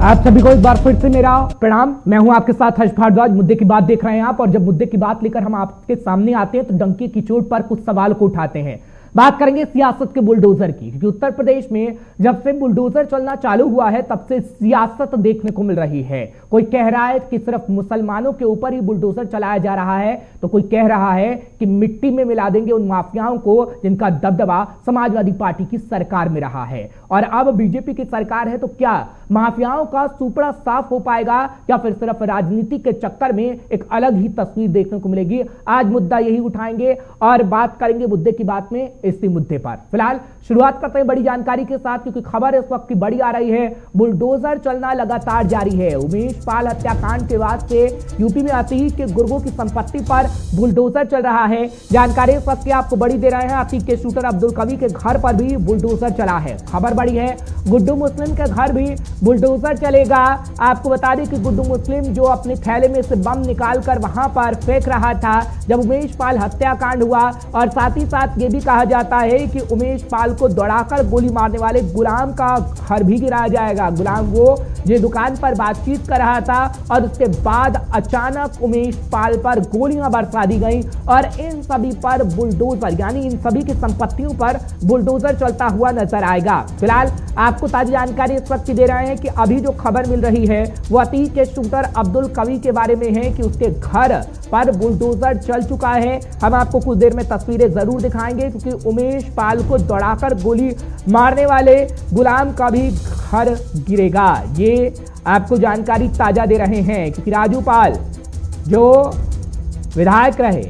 आप सभी को एक बार फिर से मेरा प्रणाम। मैं हूं आपके साथ हर्ष भारद्वाज। मुद्दे की बात देख रहे हैं आप, और जब मुद्दे की बात लेकर हम आपके सामने आते हैं तो डंके की चोट पर कुछ सवाल को उठाते हैं। बात करेंगे सियासत के बुलडोजर की, क्योंकि उत्तर प्रदेश में जब से बुलडोजर चलना चालू हुआ है तब से सियासत देखने को मिल रही है। कोई कह रहा है कि सिर्फ मुसलमानों के ऊपर ही बुलडोजर चलाया जा रहा है, तो कोई कह रहा है कि मिट्टी में मिला देंगे उन माफियाओं को जिनका दबदबा समाजवादी पार्टी की सरकार में रहा है। और अब बीजेपी की सरकार है तो क्या माफियाओं का सुपड़ा साफ हो पाएगा, या फिर सिर्फ राजनीति के चक्कर में एक अलग ही तस्वीर देखने को मिलेगी? आज मुद्दा यही उठाएंगे और बात करेंगे मुद्दे की बात में इसी मुद्दे पर। फिलहाल शुरुआत करते हैं बड़ी जानकारी के साथ, क्योंकि खबर इस वक्त की बड़ी आ रही है। बुलडोजर चलना लगातार जारी है। उमेश पाल हत्याकांड के बाद से यूपी में अतीक के गुर्गों की संपत्ति पर बुलडोजर चल रहा है। जानकारी इस वक्त की आपको बड़ी दे रहे हैं। अतीक के शूटर अब्दुल कवी के घर पर भी बुलडोजर चला है। खबर बड़ी है, गुड्डू मुस्लिम के घर भी बुलडोजर चलेगा। आपको बता दें कि गुड्डू मुस्लिम जो अपने थैले में से बम निकालकर वहां पर फेंक रहा था जब उमेश पाल हत्याकांड हुआ, और साथ ही साथ ये भी कहा जाता है कि उमेश पाल को दौड़ाकर गोली मारने वाले गुलाम का घर भी गिराया जाएगा। गुलाम वो जो दुकान पर बातचीत कर रहा था, और उसके बाद अचानक उमेश पाल पर गोलियां बरसा दी गई, और इन सभी पर बुलडोजर यानी इन सभी की संपत्तियों पर बुलडोजर चलता हुआ नजर आएगा। फिलहाल आपको ताजी जानकारी इस वक्त दे रहे हैं कि अभी जो खबर मिल रही है वो अतीक के शूटर अब्दुल कवी के बारे में है कि उसके घर पर बुलडोजर चल चुका है। हम आपको कुछ देर में तस्वीरें जरूर दिखाएंगे, क्योंकि उमेश पाल को दौड़ाकर गोली मारने वाले गुलाम का भी घर गिरेगा। ये आपको जानकारी ताजा दे रहे हैं, क्योंकि राजू पाल जो विधायक रहे,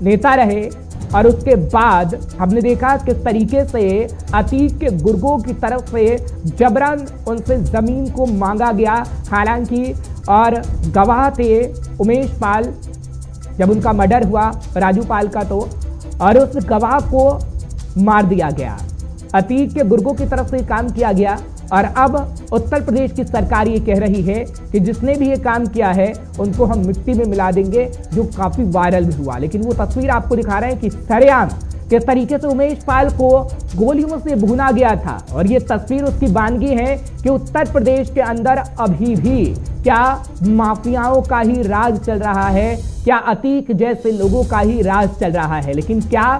नेता रहे, और उसके बाद हमने देखा किस तरीके से अतीक के गुर्गों की तरफ से जबरन उनसे जमीन को मांगा गया। हालांकि और गवाह थे उमेश पाल जब उनका मर्डर हुआ राजू पाल का, तो और उस गवाह को मार दिया गया। अतीक के गुर्गों की तरफ से काम किया गया, और अब उत्तर प्रदेश की सरकार ये कह रही है कि जिसने भी ये काम किया है उनको हम मिट्टी में मिला देंगे, जो काफी वायरल भी हुआ। लेकिन वो तस्वीर आपको दिखा रहे हैं कि सरेआम किस तरीके से उमेश पाल को गोलियों से भूना गया था, और ये तस्वीर उसकी बानगी है कि उत्तर प्रदेश के अंदर अभी भी क्या माफियाओं का ही राज चल रहा है, क्या अतीक जैसे लोगों का ही राज चल रहा है। लेकिन क्या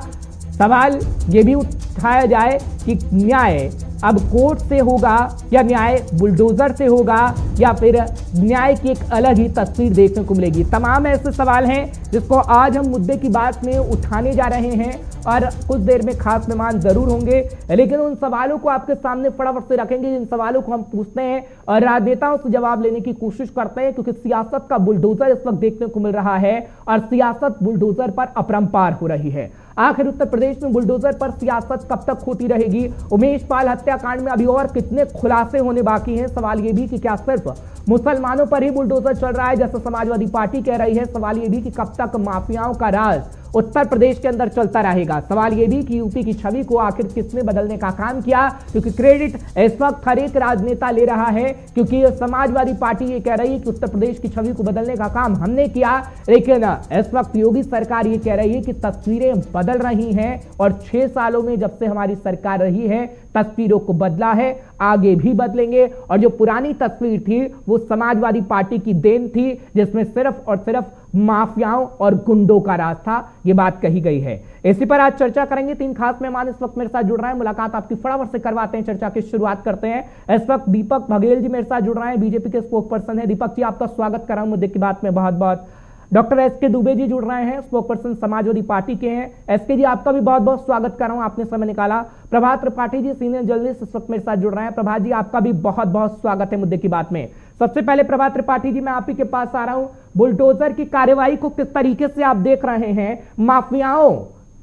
सवाल ये भी उठाया जाए कि न्याय अब कोर्ट से होगा, या न्याय बुलडोजर से होगा, या फिर न्याय की एक अलग ही तस्वीर देखने को मिलेगी? तमाम ऐसे सवाल हैं जिसको आज हम मुद्दे की बात में उठाने जा रहे हैं, और कुछ देर में खास मेहमान जरूर होंगे। लेकिन उन सवालों को आपके सामने फटाफट से रखेंगे जिन सवालों को हम पूछते हैं और राजनेताओं से जवाब लेने की कोशिश करते हैं, क्योंकि सियासत का बुलडोजर इस वक्त देखने को मिल रहा है, और सियासत बुलडोजर पर अपरंपार हो रही है। आखिर उत्तर प्रदेश में बुलडोजर पर सियासत कब तक होती रहेगी? उमेश पाल हत्याकांड में अभी और कितने खुलासे होने बाकी हैं? सवाल ये भी कि क्या सिर्फ मुसलमानों पर ही बुलडोजर चल रहा है जैसे समाजवादी पार्टी कह रही है? सवाल ये भी कि कब तक माफियाओं का राज उत्तर प्रदेश के अंदर चलता रहेगा? सवाल ये भी कि यूपी की छवि को आखिर किसने बदलने का काम किया? क्योंकि क्रेडिट इस वक्त हर एक राजनेता ले रहा है, क्योंकि समाजवादी पार्टी ये कह रही है कि उत्तर प्रदेश की छवि को बदलने का काम हमने किया, लेकिन इस वक्त योगी सरकार ये कह रही है कि तस्वीरें बदल रही हैं, और 6 सालों में जब से हमारी सरकार रही है तस्वीरों को बदला है, आगे भी बदलेंगे। और जो पुरानी तस्वीर थी वो समाजवादी पार्टी की देन थी, जिसमें सिर्फ और सिर्फ माफियाओं और गुंडों का राज था, ये बात कही गई है। इसी पर आज चर्चा करेंगे। 3 खास मेहमान इस वक्त मेरे साथ जुड़ रहे हैं। मुलाकात आपकी फटाफट से करवाते हैं, चर्चा की शुरुआत करते हैं। इस वक्त दीपक बघेल जी मेरे साथ जुड़ रहे हैं, बीजेपी के स्पोक पर्सन है। दीपक जी, आपका स्वागत कर रहा हूं मुद्दे की बात में बहुत बहुत। डॉक्टर एस के दुबे जी जुड़ रहे हैं, स्पोक पर्सन समाजवादी पार्टी के हैं। एस के जी, आपका भी बहुत बहुत स्वागत कर रहा हूं, आपने समय निकाला। प्रभात त्रिपाठी जी सीनियर जर्नलिस्ट इस वक्त मेरे साथ जुड़ रहे हैं। प्रभात जी, आपका भी बहुत बहुत स्वागत है मुद्दे की बात में। सबसे पहले प्रभात त्रिपाठी जी, मैं आप ही के पास आ रहा हूं। बुलडोजर की कार्यवाही को किस तरीके से आप देख रहे हैं? माफियाओं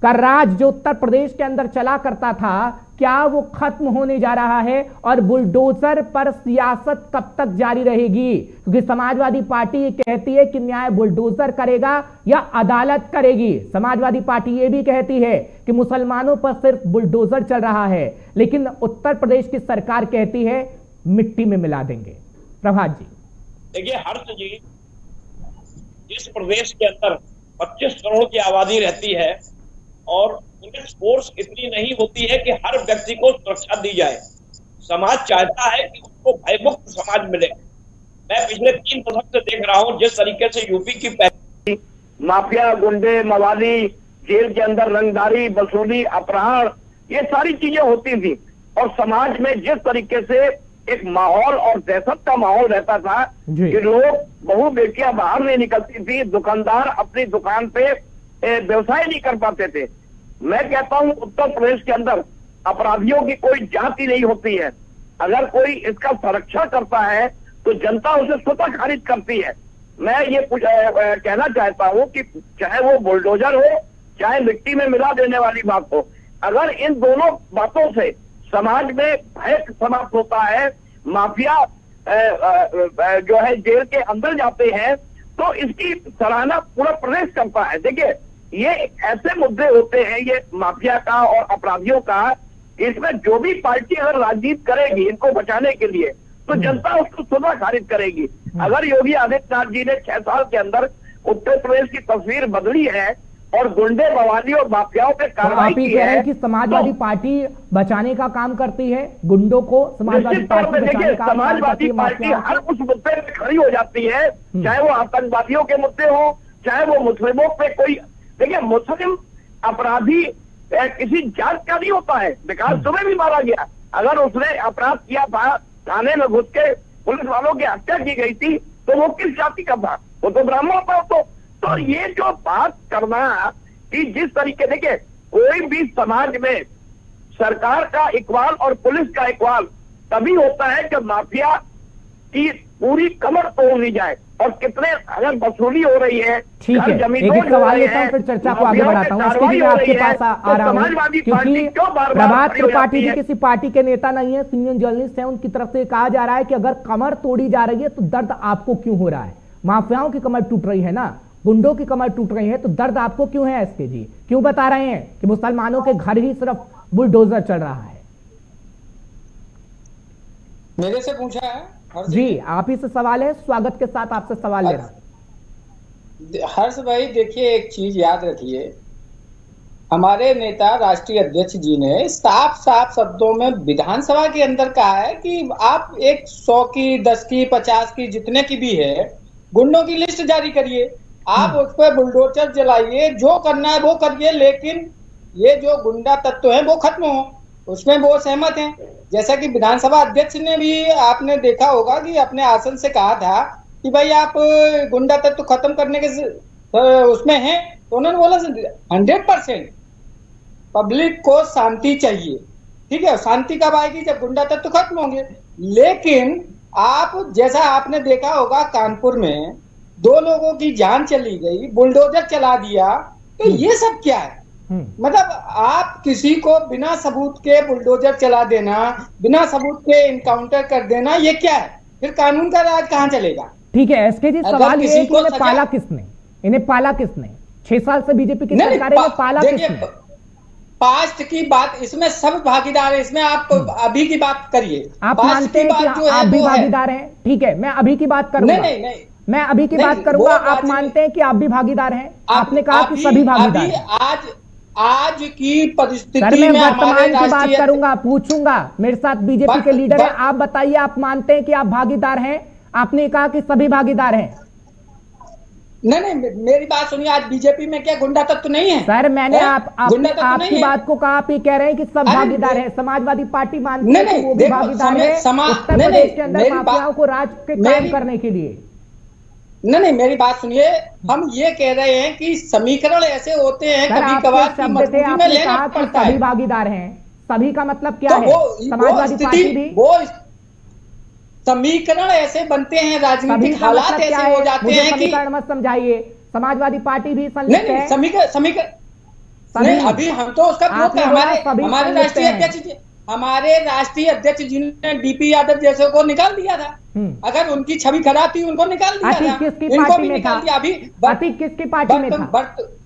का राज जो उत्तर प्रदेश के अंदर चला करता था, क्या वो खत्म होने जा रहा है? और बुलडोजर पर सियासत कब तक जारी रहेगी? क्योंकि समाजवादी पार्टी ये कहती है कि न्याय बुलडोजर करेगा या अदालत करेगी। समाजवादी पार्टी ये भी कहती है कि मुसलमानों पर सिर्फ बुलडोजर चल रहा है, लेकिन उत्तर प्रदेश की सरकार कहती है मिट्टी में मिला देंगे। प्रभात जी। देखिए हर्ष जी, इस प्रदेश के अंदर 25 करोड़ की आबादी रहती है, और पुलिस फोर्स इतनी नहीं होती है कि हर व्यक्ति को सुरक्षा दी जाए। समाज चाहता है कि उसको भयमुक्त समाज मिले, मैं पिछले 3 दशक से देख रहा हूं जिस तरीके से यूपी की माफिया, गुंडे, मवाली, जेल के अंदर रंगदारी, वसूली, अपहरण, ये सारी चीजें होती थी और समाज में जिस तरीके से एक माहौल और दहशत का माहौल रहता था कि लोग, बहु बेटियां बाहर नहीं निकलती थी, दुकानदार अपनी दुकान पे व्यवसाय नहीं कर पाते थे। मैं कहता हूं उत्तर प्रदेश के अंदर अपराधियों की कोई जाति नहीं होती है। अगर कोई इसका संरक्षण करता है तो जनता उसे स्वतः खारिज करती है। मैं ये कहना चाहता हूं कि चाहे वो बुलडोजर हो, चाहे मिट्टी में मिला देने वाली बात हो, अगर इन दोनों बातों से समाज में भय समाप्त होता है, माफिया जो है जेल के अंदर जाते हैं, तो इसकी सराहना पूरा प्रदेश करता है। देखिए, ये ऐसे मुद्दे होते हैं, ये माफिया का और अपराधियों का, इसमें जो भी पार्टी अगर राजनीति करेगी इनको बचाने के लिए, तो जनता उसको स्वतः खारिज करेगी। अगर योगी आदित्यनाथ जी ने 6 साल के अंदर उत्तर प्रदेश की तस्वीर बदली है और गुंडे, बवाली और माफियाओं पे कार्रवाई की है कि समाजवादी पार्टी बचाने का काम करती है, गुंडों को समाजवादी पार्टी बचाने का समाजवादी पार्टी हर उस मुद्दे पे खड़ी हो जाती है, चाहे वो आतंकवादियों के मुद्दे हो, चाहे वो मुस्लिमों पे कोई। देखिए, मुस्लिम अपराधी किसी जात का नहीं होता है। विकास दुबे भी मारा गया, अगर उसने अपराध किया था, थाने में घुस के पुलिस वालों की हत्या की गई थी, तो वो किस जाति का था? वो तो ब्राह्मण था। तो ये जो बात करना कि जिस तरीके, देखिए, कोई भी समाज में सरकार का इकबाल और पुलिस का इकबाल तभी होता है जब माफिया की पूरी कमर तोड़ दी जाए। और कितने अगर वसूली हो रही है, ठीक है, एक सवाल लेता हूं, फिर चर्चा को आगे बढ़ाता हूं। इसके लिए आपके पास आ रहा हूं, क्योंकि प्रभात त्रिपाठी जी किसी पार्टी के नेता नहीं है, सीनियर जर्नलिस्ट है। उनकी तरफ से कहा जा रहा है कि अगर कमर तोड़ी जा रही है तो दर्द आपको क्यों हो रहा है? माफियाओं की कमर टूट रही है ना, गुंडों की कमर टूट रही है, तो दर्द आपको क्यों है? एसके जी क्यों बता रहे हैं कि मुसलमानों के घर ही सिर्फ बुलडोजर चल रहा है? मेरे से पूछा है जी, आप ही से सवाल है, स्वागत के साथ आपसे सवाल ले रहा हूं। हर्ष भाई, देखिए, एक चीज याद रखिए, हमारे नेता राष्ट्रीय अध्यक्ष जी ने साफ साफ शब्दों में विधानसभा के अंदर कहा है कि आप 100 की, 10 की, 50 की, जितने की भी है, गुंडों की लिस्ट जारी करिए, आप उस पर बुलडोजर जलाइए, जो करना है वो करिए, लेकिन ये जो गुंडा तत्व है वो खत्म हो। उसमें वो सहमत हैं। जैसा कि विधानसभा अध्यक्ष ने भी, आपने देखा होगा कि अपने आसन से कहा था कि भाई आप गुंडा तत्व खत्म करने के उसमें हैं, तो उन्होंने बोला 100% पब्लिक को शांति चाहिए। ठीक है, शांति कब आएगी? जब गुंडा तत्व खत्म होंगे। लेकिन आप, जैसा आपने देखा होगा, कानपुर में 2 लोगों की जान चली गई, बुलडोजर चला दिया, तो ये सब क्या है? मतलब आप किसी को बिना सबूत के बुलडोजर चला देना, बिना सबूत के इनकाउंटर कर देना, ये क्या है? फिर कानून का राज कहां चलेगा? ठीक है, एसके जी, सवाल ये है कि इन्हें पाला किसने? इन्हें पाला किसने? 6 साल से बीजेपी की सरकार है, पाला किसने? पास्ट की बात, इसमें सब भागीदार है। इसमें आप अभी की बात करिए, आप मानते हैं कि आप भी भागीदार हैं? ठीक है, मैं अभी की बात करूंगा। नहीं, मैं अभी की बात करूंगा। आप मानते हैं कि आप भी भागीदार हैं? आपने कहा कि सभी भागीदार हैं। आज की परिस्थिति में वर्तमान की बात करूंगा, पूछूंगा। मेरे साथ बीजेपी के लीडर हैं, आप बताइए, आप मानते हैं कि आप भागीदार हैं? आपने कहा कि सभी भागीदार हैं। नहीं, मेरी बात सुनिए, आज बीजेपी में क्या गुंडा तत्व नहीं है? सर, मैंने आपकी बात को कहा, आप ये कह रहे हैं कि सब भागीदार है। समाजवादी पार्टी मानती है कि वो भी भागीदार है उत्तर प्रदेश के अंदर माफियाओं को राज के कायम करने के लिए। नहीं, मेरी बात सुनिए, हम ये कह रहे हैं कि समीकरण ऐसे होते हैं कभी कभार की मजबूरी में लेना पड़ता है। सभी भागीदार हैं, सभी का मतलब क्या है? समाजवादी पार्टी भी, वो समीकरण ऐसे बनते हैं, राजनीतिक हालात ऐसे हो जाते हैं कि समीकरण मत समझाइए। समाजवादी पार्टी भी संलिप्त है। समीकरण अभी हम तो उसका हमारे राष्ट्रीय अध्यक्ष जी ने डीपी यादव जैसे को निकाल दिया था। अगर उनकी छवि खराब थी, उनको निकाल दिया था। इनको भी निकाल दिया। अभी अतीक किसकी पार्टी में था?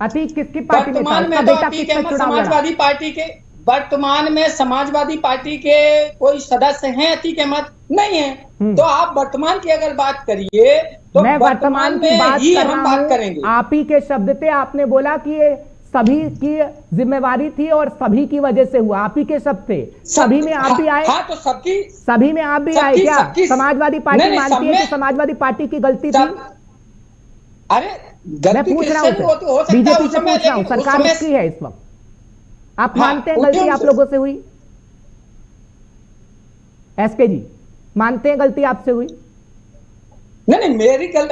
अतीक किसकी पार्टी में था? समाजवादी पार्टी के, वर्तमान में समाजवादी पार्टी के कोई सदस्य हैं अतीक अहमद? नहीं है। तो आप वर्तमान की अगर बात करिए तो मैं वर्तमान की बात हम बात करेंगे। आप ही के शब्द थे, आपने बोला कि ये सभी की जिम्मेवारी थी और सभी की वजह से हुआ, आप ही के सब थे, सभी में आप भी आए। हाँ, तो सभी में आप भी आए क्या? समाजवादी पार्टी मानती है कि समाजवादी पार्टी की गलती थी? अरे मैं पूछ रहा हूं, बीजेपी से पूछ रहा हूं, सरकार उसकी है इस वक्त, आप मानते हैं गलती आप लोगों से हुई? एसके जी मानते हैं गलती आपसे हुई? नहीं,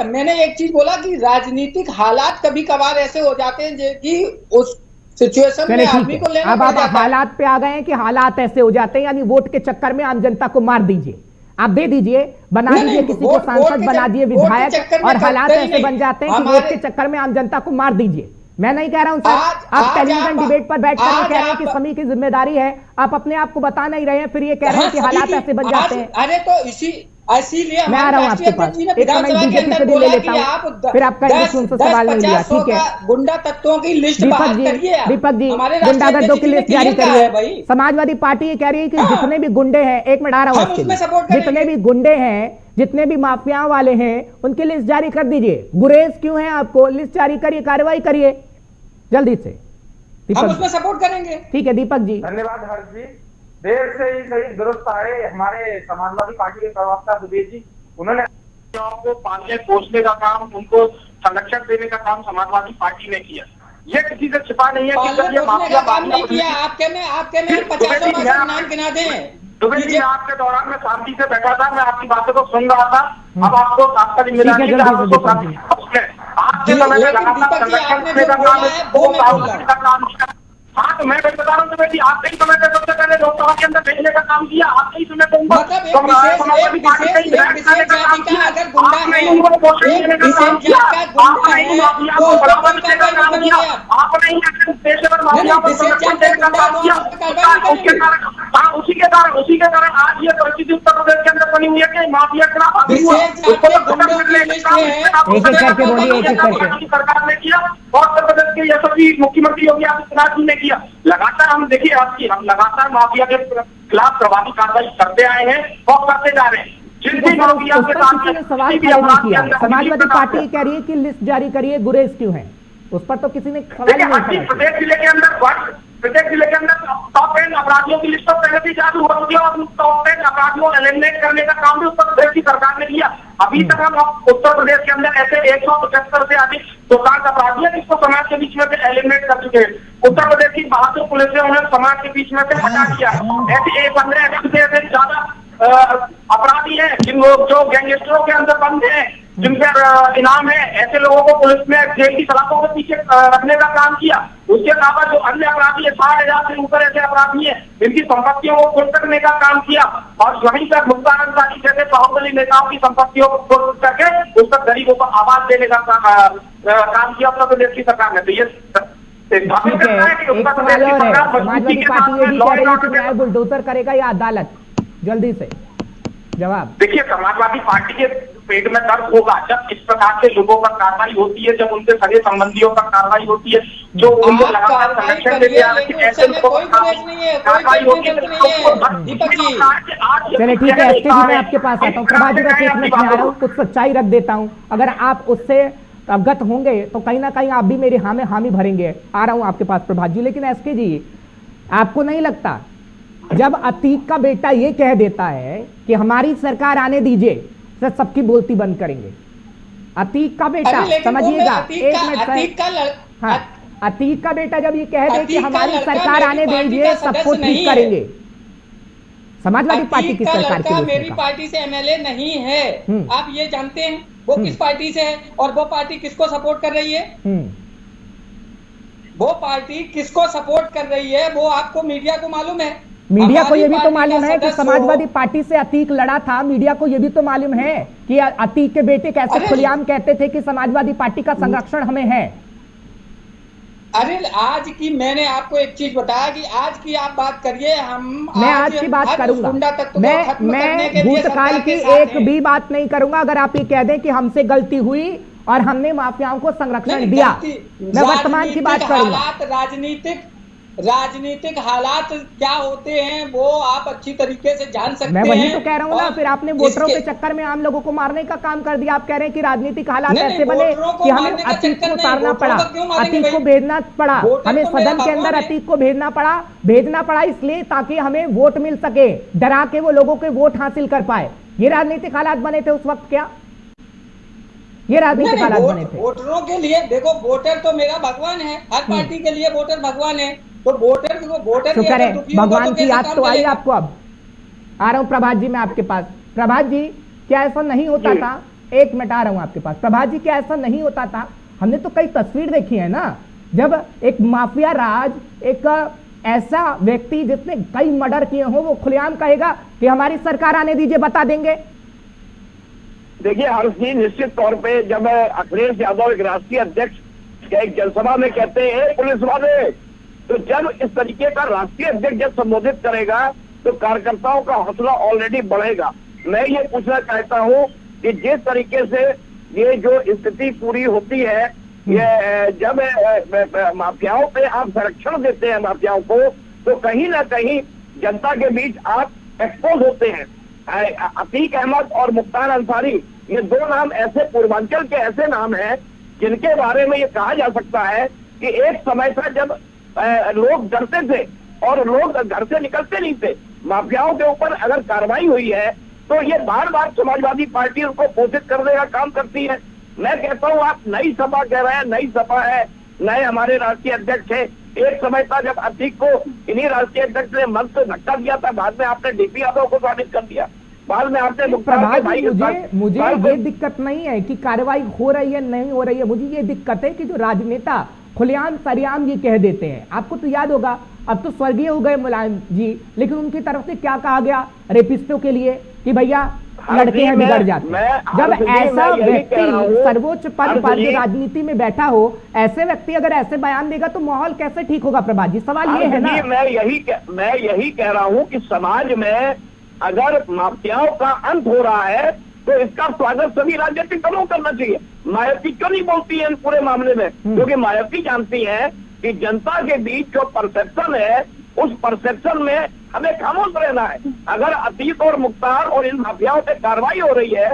मैंने एक चीज बोला कि राजनीतिक हालात कभी कभार ऐसे हो जाते हैं कि उस सिचुएशन में आदमी को लेना अब आप हालात पे आ गए हैं कि हालात ऐसे हो जाते हैं, यानी वोट के चक्कर में आम जनता को मार दीजिए, आप दे दीजिए, बना दीजिए, किसी को सांसद बना दीजिए, विधायक, और हालात ऐसे बन जाते हैं कि वोट के चक्कर में आम जनता को मार दीजिए। मैं नहीं कह रहा हूं सर, आप टेलीविजन डिबेट पर बैठकर कह रहे हैं कि सभी की जिम्मेदारी है, आप अपने आप को बता नहीं रहे हैं, फिर ये कह रहे हैं कि हालात ऐसे बन जाते हैं। अरे तो इसीलिए मैं आ रहा हूं आपके पास, एक मैं बीजेपी से भी ले लेता हूं, फिर आपका उनसे सवाल नहीं लिया, ठीक है? गुंडा तत्वों की लिस्ट बाहर करिए। दीपक जी गुंडागर्दों की लिस्ट जारी करिए। समाजवादी पार्टी ये कह रही है कि जितने भी गुंडे हैं, एक मिनट आ रहा हूं, जितने भी गुंडे हैं, जितने भी माफिया वाले हैं, उनकी लिस्ट जारी कर दीजिए। गुरेज क्यों है आपको? लिस्ट जारी करिए, कार्रवाई करिए जल्दी से। हम उसमें सपोर्ट करेंगे। ठीक है दीपक जी। धन्यवाद हर्ष जी। देर से ही सही दुरुस्त आए हमारे समाजवादी पार्टी के प्रवक्ता दुबे जी, उन्होंने को पालने पोसने का काम, उनको संरक्षण देने का काम समाजवादी पार्टी ने किया। ये किसी से छिपा नहीं है कि ये माफिया नहीं किया। आपके में 50 नाम गिना दें। दुबे जी, आपके दौरान में शांति से बैठा था, मैं आपकी बातों को सुन रहा था। अब आपको आपका जिम्मेदारी है, आपके समय में लगातार संरक्षण देने का काम किया। हाँ, तो मैं बता रहा हूँ जी, आपके ही समय पे सबसे पहले लोकसभा के अंदर भेजने का काम किया, आपके ही समय पे उनको उसी के कारण आज ये परिस्थिति उत्तर प्रदेश के अंदर बनी हुई है कि माफिया सरकार ने किया और उत्तर प्रदेश के यशस्वी मुख्यमंत्री योगी आदित्यनाथ जी ने किया। लगातार हम देखिए हम लगातार माफिया के खिलाफ प्रभावी कार्रवाई करते आए हैं और करते जा रहे हैं। जिन भी माफिया के साथ सवाल किया, समाजवादी पार्टी कह रही है कि लिस्ट जारी करिए, गुरेज क्यों है? उस पर तो किसी ने सवाल नहीं किया। प्रत्येक जिले के अंदर टॉप 10 अपराधियों की लिस्ट पहले भी जारी हो चुकी है और टॉप 10 अपराधियों को एलिमिनेट करने का काम भी उत्तर प्रदेश की सरकार ने किया। अभी तक हम उत्तर प्रदेश के अंदर ऐसे 175 से अधिक दुकान अपराधी है जिसको समाज के बीच में से एलिमिनेट कर चुके हैं। उत्तर प्रदेश की बहादुर पुलिस ने उन्हें समाज के बीच में से हटा दिया। ऐसे 15 से ज्यादा अपराधी हैं जिन लोग जो गैंगस्टरों के अंदर बंद हैं, जिन पर इनाम है, ऐसे लोगों को पुलिस ने जेल की सलाखों के पीछे रखने का काम किया। उसके अलावा जो अन्य अपराधी है, 60,000 से ऊपर ऐसे अपराधी हैं जिनकी संपत्तियों को कुर्क करने का काम किया और वहीं तक मुक्तानंद साहनी जैसे बाहुबली नेताओं की संपत्तियों को कुर्क करके उस पर गरीबों को आवाज देने का काम किया उत्तर प्रदेश की सरकार ने। तो ये समाजवादी पार्टी ये भी कह रही है कि न्याय बुलडोजर करेगा या अदालत? जल्दी से जवाब। देखिए, समाजवादी पार्टी के पेट में दर्द होगा जब इस प्रकार के लोगों पर कार्रवाई होती है, जब उनके सगे संबंधियों पर कार्रवाई होती है, जो उनको लगातार संरक्षण देते आ रहे हैं, ऐसे लोगों पर कार्रवाई होती है। चलिए ठीक है, एसके जी मैं आपके पास आता हूँ। प्रभा जी बस एक मिनट में आ रहा हूँ, कुछ सच्चाई रख देता हूँ, अगर आप उससे अवगत होंगे तो कहीं ना कहीं आप भी मेरी हाँ में हामी भरेंगे। आ रहा हूँ आपके पास प्रभा जी। लेकिन एसके जी, आपको नहीं लगता जब अतीक का बेटा ये कह देता है कि हमारी सरकार आने दीजिए तो सबकी बोलती बंद करेंगे? अतीक का बेटा, समझिएगा, एक मिनट, हाँ, अतीक का बेटा जब ये कह दे कि हमारी सरकार आने दीजिए सबको ठीक करेंगे, समाजवादी पार्टी की सरकार के मेरी पार्टी से एमएलए नहीं है, आप ये जानते हैं वो किस पार्टी से है और वो पार्टी किसको सपोर्ट कर रही है? वो पार्टी किसको सपोर्ट कर रही है वो आपको मीडिया को मालूम है। मीडिया को यह भी तो मालूम है कि समाजवादी पार्टी से अतीक लड़ा था। मीडिया को यह भी तो मालूम है कि अतीक के बेटे कैसे खुलेआम कहते थे कि समाजवादी पार्टी का संरक्षण हमें है। अरे आज की मैंने आपको एक चीज बताया कि आज की आप बात करिए, मैं आज की बात करूंगा, मैं भूतकाल की एक भी बात नहीं करूंगा। अगर आप ये कह दें कि हमसे गलती हुई और हमने माफियाओं को संरक्षण दिया, मैं वर्तमान की बात करूंगा। राजनीतिक हालात क्या होते हैं वो आप अच्छी तरीके से जान सकते मैं हैं। वही तो कह रहा हूँ ना, फिर आपने वोटरों के इसके चक्कर में आम लोगों को मारने का काम कर दिया। आप कह रहे हैं कि राजनीतिक हालात नहीं, ऐसे बने वोटरों को कि हमें मारने का अतीत चक्कर को नहीं, उतारना वोटरों पड़ा, को क्यों मारेंगे अतीत को भाई? भेजना पड़ा, वोटर हमें तो मेरा सदन के अंदर भगवान है। अतीत को भेजना पड़ा इसलिए ताकि हमें वोट मिल सके, डरा के वो लोगों के वोट हासिल कर पाए। ये राजनीतिक हालात बने थे उस वक्त क्या? ये राजनीतिक हालात बने थे। वोटरों के लिए देखो, वोटर तो मेरा भगवान है, हर पार्टी के लिए वोटर भगवान है, तो वोटर शुक्र अगर है दुखी होगा भगवान तो की कैसे याद काम तो आई करेगा? आपको। अब आ रहा हूं प्रभात जी मैं आपके पास। प्रभात जी, क्या ऐसा नहीं होता था, एक मिनट आ रहा हूं आपके पास। प्रभात जी, क्या ऐसा नहीं होता था? हमने तो कई तस्वीर देखी है ना, जब एक माफिया राज, एक ऐसा व्यक्ति जिसने कई मर्डर किए हो, वो खुलेआम कहेगा कि हमारी सरकार आने दीजिए, बता देंगे। देखिए हर्ष जी, निश्चित तौर पे जब अखिलेश यादव एक राष्ट्रीय अध्यक्ष एक जनसभा में कहते हैं पुलिस वाले, तो जब इस तरीके का राष्ट्रीय अध्यक्ष जब संबोधित करेगा तो कार्यकर्ताओं का हौसला ऑलरेडी बढ़ेगा। मैं ये पूछना चाहता हूँ कि जिस तरीके से ये जो स्थिति पूरी होती है, ये जब माफियाओं पे आप संरक्षण देते हैं माफियाओं को, तो कहीं ना कहीं जनता के बीच आप एक्सपोज होते हैं। अतीक अहमद और मुख्तार अंसारी, ये दो नाम ऐसे पूर्वांचल के ऐसे नाम हैं जिनके बारे में ये कहा जा सकता है कि एक समय था जब लोग डरते थे और लोग घर से निकलते नहीं थे। माफियाओं के ऊपर अगर कार्रवाई हुई है तो ये बार बार समाजवादी पार्टी उनको पोषित करने का काम करती है। मैं कहता हूँ, आप नई सपा कह रहे हैं, नई सपा है, नए हमारे राष्ट्रीय अध्यक्ष है। एक समय था जब अतीक को इन्हीं राष्ट्रीय अध्यक्ष ने मंच से धक्का दिया था, बाद में आपने डीपी यादव को स्वागत कर दिया, बाद में आपने प्रभात जी, मुझे ये दिक्कत नहीं है कि कार्रवाई हो रही है नहीं हो रही है, मुझे ये दिक्कत है कि जो राजनेता खुलेआम सरेआम ये कह देते हैं। आपको तो याद होगा, अब तो स्वर्गीय हो गए मुलायम जी, लेकिन उनकी तरफ से क्या कहा गया रेपिस्टों के लिए कि भैया लड़के हैं बिगड़ जाते। जब ऐसा व्यक्ति सर्वोच्च पद पर राजनीति में बैठा हो, ऐसे व्यक्ति अगर ऐसे बयान देगा तो माहौल कैसे ठीक होगा? प्रभात जी, सवाल ये है ना। मैं यही कह रहा हूँ कि समाज में अगर माफियाओं का अंत हो रहा है तो इसका स्वागत सभी राजनीतिक दलों करना चाहिए। मायावती क्यों नहीं बोलती है इन पूरे मामले में? क्योंकि मायावती जानती है कि जनता के बीच जो परसेप्शन है, उस परसेप्शन में हमें खामोश रहना है। अगर अतीक और मुख्तार और इन माफियाओं पे कार्रवाई हो रही है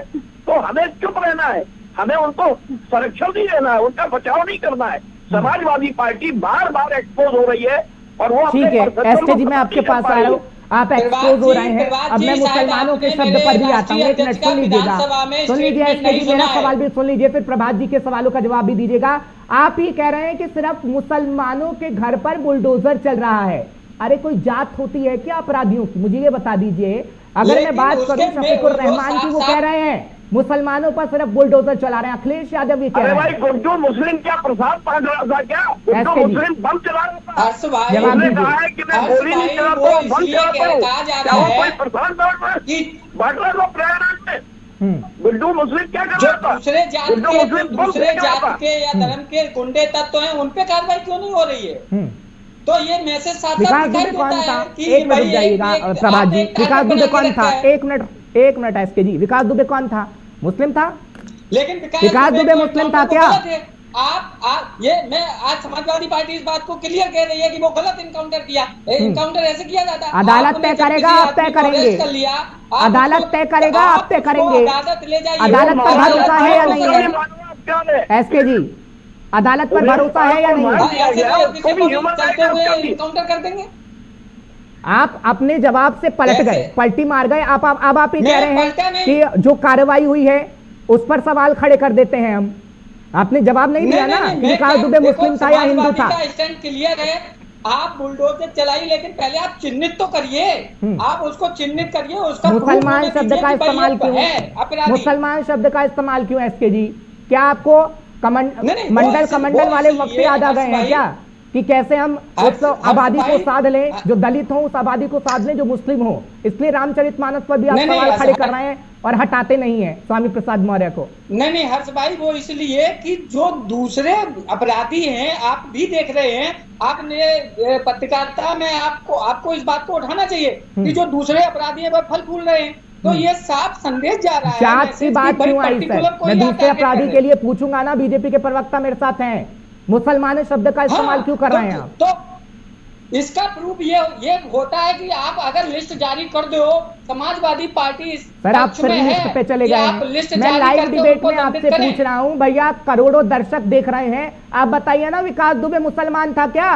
तो हमें चुप रहना है, हमें उनको संरक्षण नहीं देना है, उनका बचाव नहीं करना है। समाजवादी पार्टी बार बार एक्सपोज हो रही है और वो ठीक है। एसके जी, मैं आपके पास आ रहा हूँ, आप एक्सपोज हो रहे हैं। अब मैं मुसलमानों के शब्द पर भी आता हूँ, एक मिनट सुन लीजिएगा, सुन लीजिए एसके जी, मेरा सवाल भी सुन लीजिए, फिर प्रभात जी के सवालों का जवाब भी दीजिएगा। आप ही कह रहे हैं कि सिर्फ मुसलमानों के घर पर बुलडोजर चल रहा है। अरे कोई जात होती है क्या अपराधियों की? मुझे ये बता दीजिए। अगर मैं बात करूं शफीकुर रहमान की, वो कह रहे हैं मुसलमानों पर सिर्फ बुलडोजर चला रहे हैं। अखिलेश यादव ये कह रहे हैं। अरे भाई, गुड्डू मुस्लिम क्या प्रसाद पाग रहा था क्या? गुड्डू मुस्लिम बम चला रहा था। जवाब कहा है कि मैं गोली नहीं चलाता हूँ, बम चलाता हूँ। क्या वो कोई प्रसाद बांट रहा था प्रयागराज में? गुड्डू मुस्लिम क्या कर रहा था? दूसरे जात के या धर्म के गुंडे तत्व हैं, उन पे कार्रवाई क्यों नहीं हो रही है? तो ये मैसेज साफ विकास दुबे कौन था? एक मिनट जाइएगा प्रभात जी, विकास दुबे कौन था? एक मिनट एसके जी, विकास दुबे कौन था? मुस्लिम था? लेकिन विकास दुबे मुस्लिम था क्या? आप ये मैं आज समाजवादी पार्टी इस बात को क्लियर कह रही है कि वो गलत इनकाउंटर किया। इनकाउंटर ऐसे किया जाता है, अदालत तय करेगा, आप तय करेंगे। अदालत तय करेगा, आप तय करेंगे। अदालत पर भरोसा है या नहीं है एसके जी? अदालत पर भरोसा है या नहीं है? इनकाउंटर कर देंगे। आप अपने जवाब से पलट गए, पलटी मार गए। अब आप ही कह रहे हैं कि जो कार्रवाई हुई है उस पर सवाल खड़े कर देते हैं हम। आपने जवाब नहीं दिया ना कि विकास दुबे मुस्लिम था या हिंदू था। स्टैंड क्लियर है, आप बुलडोजर चलाइए, लेकिन पहले आप चिन्हित तो करिए, आप उसको चिन्हित करिए। उसका मुसलमान शब्द का इस्तेमाल क्यों? मुसलमान शब्द का इस्तेमाल क्यों एसके जी? क्या आपको मंडल कमंडल वाले वक्त याद आ गए हैं क्या कि कैसे हम उस आबादी को साध लें जो दलित हो, उस आबादी को साध लें जो मुस्लिम हो? इसलिए रामचरितमानस पर भी आप सवाल खड़े कर रहे हैं और हटाते नहीं है स्वामी प्रसाद मौर्य को। नहीं हर्ष भाई, वो इसलिए कि जो दूसरे अपराधी हैं, आप भी देख रहे हैं, आपने पत्रकारिता में आपको इस बात को उठाना चाहिए कि जो दूसरे अपराधी है वह फल फूल रहे हैं। तो ये साफ संदेश जा रहा है। जात की बात क्यों आई सर? मैं दूसरे अपराधी के लिए पूछूंगा ना, बीजेपी के प्रवक्ता मेरे साथ हैं। मुसलमान शब्द का इस्तेमाल क्यों कर रहे हैं आप? इसका प्रूफ ये होता है कि आप अगर लिस्ट जारी कर दो, समाजवादी पार्टी सर आप फिर लिस्ट पे चले गए हैं। मैं लाइव डिबेट में आपसे पूछ रहा हूं भैया, करोड़ों दर्शक देख रहे हैं, आप बताइए ना विकास दुबे मुसलमान था क्या?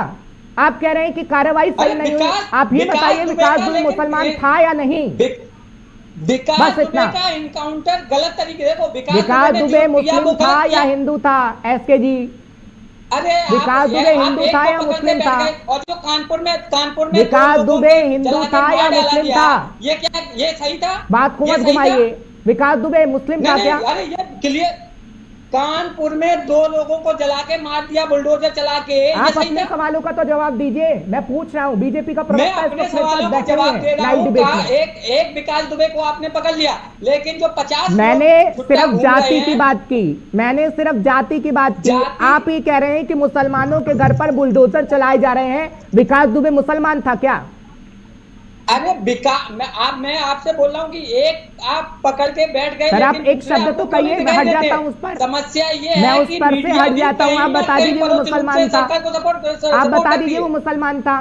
आप कह रहे हैं कि कार्रवाई सही नहीं हुई, आप ही बताइए विकास दुबे मुसलमान था या नहीं? विकास दुबे का इनकाउंटर गलत तरीके, देखो विकास दुबे मुस्लिम था या हिंदू था? एसके जी, अरे विकास दुबे हिंदू था या मुस्लिम था? और जो कानपुर में विकास दुबे हिंदू था या मुस्लिम था? ये क्या, ये सही था? बात को मत घुमाइए। विकास दुबे मुस्लिम था क्या? अरे ये क्लियर, कानपुर में 2 लोगों को जला के मार दिया बुलडोजर चला के। आप अपने सवालों का तो जवाब दीजिए, मैं पूछ रहा हूँ। बीजेपी का प्रवक्ता अपने सवालों का जवाब दे रहा हूँ। एक विकास दुबे को आपने पकड़ लिया, लेकिन जो 50 मैंने सिर्फ जाति की बात की, मैंने सिर्फ जाति की बात की। आप ही कह रहे हैं कि मुसलमानों के घर पर बुलडोजर चलाए जा रहे हैं। विकास दुबे मुसलमान था क्या? अरे मैं आपसे बोल रहा हूँ कि एक आप पकड़ के बैठ गए। सर आप एक शब्द तो कहिए, मैं हट जाता हूँ उस पर। समस्या ये मैं है उस पर से हट जाता हूँ। आप बता दीजिए वो मुसलमान था, आप बता दीजिए वो मुसलमान था।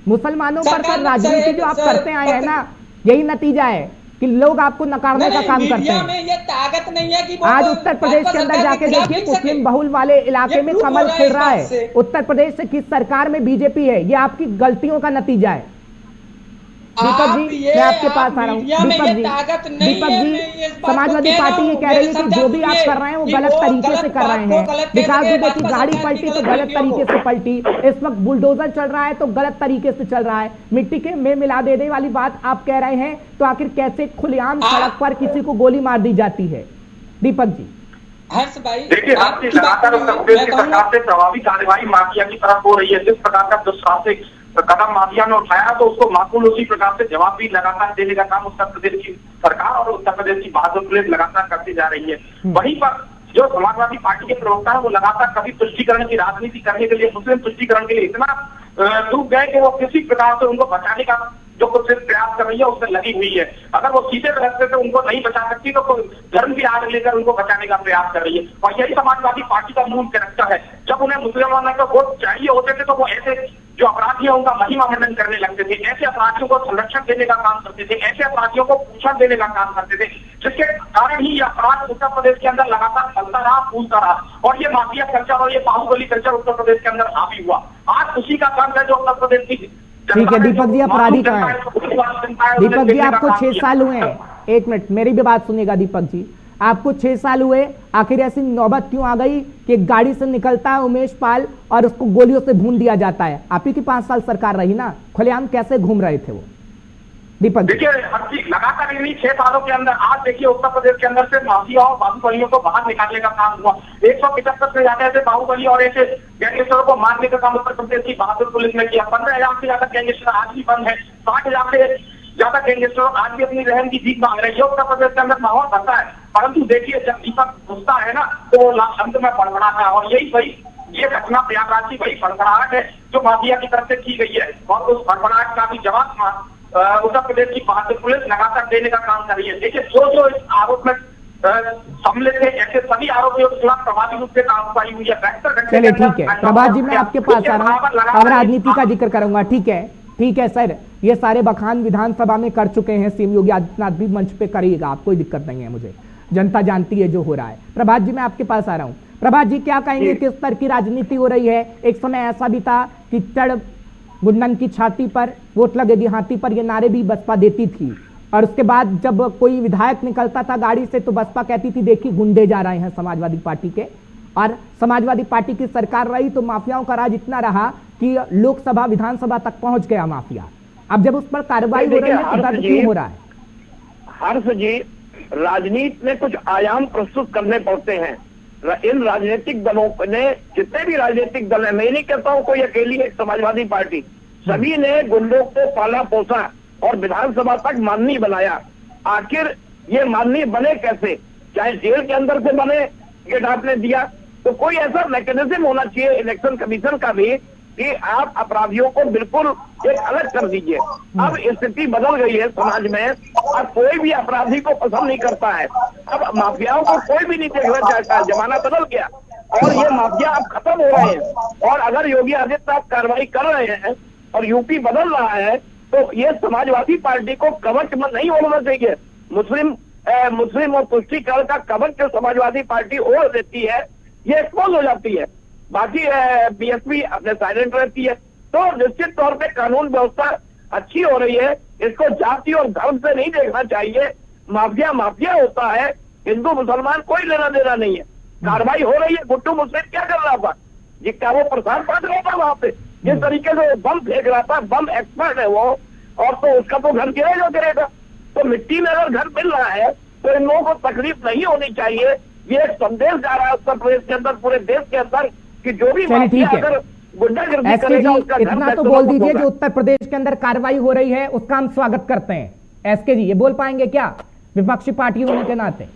मुसलमानों पर सर राजनीति जो आप करते आए हैं ना, यही नतीजा है कि लोग आपको नकारने का काम करते हैं। ये ताकत नहीं है कि आज उत्तर प्रदेश के अंदर जाके देखिए, मुस्लिम बहुल वाले इलाके में कमल खिल रहा है। उत्तर प्रदेश से किस सरकार में बीजेपी है, ये आपकी गलतियों का नतीजा है। दीपक जी मैं आपके पास आ रहा हूँ। दीपक जी समाजवादी पार्टी ये कह रही है कि जो भी आप कर रहे हैं वो गलत तरीके से कर रहे हैं। विकास दुबे की गाड़ी पलटी तो गलत तरीके से पलटी, इस वक्त बुलडोजर चल रहा है तो गलत तरीके से चल रहा है। मिट्टी के में मिला देने वाली बात आप कह रहे हैं, तो आखिर कैसे खुलेआम सड़क पर किसी को गोली मार दी जाती है? दीपक जी हर्ष भाई देखिए, आपकी लगातार उत्तर प्रदेश की सरकार से प्रभावी कार्यवाही माफिया की तरफ हो रही है। जिस प्रकार का दुस्साहसिक कदम माफिया ने उठाया तो उसको माकूल उसी प्रकार से जवाब भी लगातार देने का काम उत्तर प्रदेश की सरकार और उत्तर प्रदेश की बहादुर पुलिस लगातार करती जा रही है। वहीं पर जो समाजवादी पार्टी के प्रवक्ता है वो लगातार कभी तुष्टीकरण की राजनीति करने के लिए, मुस्लिम तुष्टीकरण के लिए इतना डूब गए कि वो किसी प्रकार से उनको बचाने का जो कुछ प्रयास कर रही है उसमें लगी हुई है। अगर वो सीधे रास्ते से उनको नहीं बचा सकती तो धर्म की आड़ लेकर उनको बचाने का प्रयास कर रही है। और यही समाजवादी पार्टी का मूल कैरेक्टर है। जब उन्हें मुसलमानों को वोट चाहिए होते थे तो वो ऐसे जो अपराधी है उनका महिमा मंडन करने लगते थे, ऐसे अपराधियों को संरक्षण देने का काम करते थे, ऐसे अपराधियों को पूछा देने का काम करते थे, जिसके कारण ही ये अपराध उत्तर प्रदेश के अंदर लगातार फैलता रहा, फूलता रहा और ये माफिया कल्चर और ये बाहुबली कल्चर उत्तर प्रदेश के अंदर हावी हुआ। आज उसी का काम है जो उत्तर प्रदेश की। ठीक है दीपक जी, अपराधी कहाँ है? दीपक जी आपको 6 साल हुए हैं, एक मिनट मेरी भी बात सुनिएगा। दीपक जी आपको 6 साल हुए, आखिर ऐसी नौबत क्यों आ गई कि गाड़ी से निकलता है उमेश पाल और उसको गोलियों से भून दिया जाता है? आप ही की 5 साल सरकार रही ना, खुलेआम कैसे घूम रहे थे वो? दीपक देखिए लगातार इन्हीं 6 सालों के अंदर आज देखिए उत्तर प्रदेश के अंदर से माफिया और बाहुबलियों को बाहर निकालने का काम हुआ। 175 से ज्यादा ऐसे बाहुबली और ऐसे गैंगस्टरों को मारने का काम उत्तर प्रदेश की बहादुर पुलिस ने किया। 15,000 से ज्यादा गैंगस्टर आज भी बंद है, 60,000 से ज्यादा गैंगस्टर आज भी अपनी रहम की जीत मांग रहे हैं। उत्तर प्रदेश के अंदर माहौल बनता है, परंतु देखिए जब दीपक घुसता है ना तो वो अंत में फड़फड़ाता है। और यही ये घटना प्रयागराज की वही फड़फड़ाहट है जो माफिया की तरफ से की गई है और उस फड़फड़ाहट का भी जवाब उत्तर प्रदेश की बहादुर पुलिस लगातार देने का काम कर रही है। देखिए जो इस आरोप में सम्मिलित है ऐसे सभी आरोपियों के खिलाफ प्रभावी रूप से कार्रवाई हुई है। चलिए ठीक है प्रभात जी मैं आपके पास आ रहा हूँ, अब राजनीति का जिक्र करूंगा। ठीक है सर, ये सारे बखान विधानसभा में कर चुके हैं, सीएम योगी आदित्यनाथ भी मंच पे करिएगा, आप कोई दिक्कत नहीं है, मुझे जनता जानती है जो हो रहा है। प्रभात जी मैं आपके पास आ रहा हूँ। प्रभात जी क्या कहेंगे, किस तरह की राजनीति हो रही है? एक समय ऐसा भी था कि चढ़ गुंडन की छाती पर वोट लगेगी हाथी पर, ये नारे भी बसपा देती थी, और उसके बाद जब कोई विधायक निकलता था गाड़ी से तो बसपा कहती थी देखिए गुंडे जा रहे हैं समाजवादी पार्टी के। और समाजवादी पार्टी की सरकार रही तो माफियाओं का राज इतना रहा कि लोकसभा विधानसभा तक पहुंच गया माफिया। अब जब उस पर कार्रवाई हो रही है तो दर्द क्यों हो रहा है? हर्ष जी, राजनीति में कुछ आयाम प्रस्तुत करने पड़ते हैं। इन राजनीतिक दलों ने, जितने भी राजनीतिक दल है, मैं नहीं कहता हूं कोई अकेली एक समाजवादी पार्टी, सभी ने गुंडों को पाला पोसा और विधानसभा तक माननीय बनाया। आखिर ये माननीय बने कैसे? चाहे जेल के अंदर से बने, टिकट आपने दिया तो कोई ऐसा मैकेनिज्म होना चाहिए इलेक्शन कमीशन का भी कि आप अपराधियों को बिल्कुल एक अलग कर दीजिए। अब स्थिति बदल गई है समाज में, अब कोई भी अपराधी को पसंद नहीं करता है, अब माफियाओं को कोई भी नहीं देखना चाहता है, जमाना बदल गया और ये माफिया अब खत्म हो रहे हैं। और अगर योगी आदित्यनाथ कार्रवाई कर रहे हैं और यूपी बदल रहा है, तो ये समाजवादी पार्टी को कवच में नहीं ओढ़ना चाहिए। मुस्लिम और तुष्टीकरण का कवच जो समाजवादी पार्टी ओढ़ देती है, ये एक्सपोज हो जाती है। बाकी बीएसपी अपने साइलेंट रहती है। तो निश्चित तौर पे कानून व्यवस्था अच्छी हो रही है। इसको जाति और धर्म से नहीं देखना चाहिए। माफिया होता है, हिंदू मुसलमान कोई लेना देना नहीं है। कार्रवाई हो रही है। गुड्डू मुस्लिम क्या कर रहा था? जिसका वो प्रसाद बांट रहा था वहां पे, जिस तरीके से वो बम फेंक रहा था, बम एक्सपर्ट है वो, और तो उसका तो घर गिरेगा। तो मिट्टी में अगर घर मिल रहा है तो इन लोगों को तकलीफ नहीं होनी चाहिए। ये एक संदेश जा रहा है उत्तर प्रदेश के अंदर, पूरे देश के अंदर, कि जो भी माफिया अगर गुंडागर्दी करेगा उसका घर इतना तो बोल दीजिए, जो उत्तर प्रदेश के अंदर कार्रवाई हो रही है उसका हम स्वागत करते हैं। एसके जी, ये बोल पाएंगे क्या विपक्षी पार्टी होने के नाते?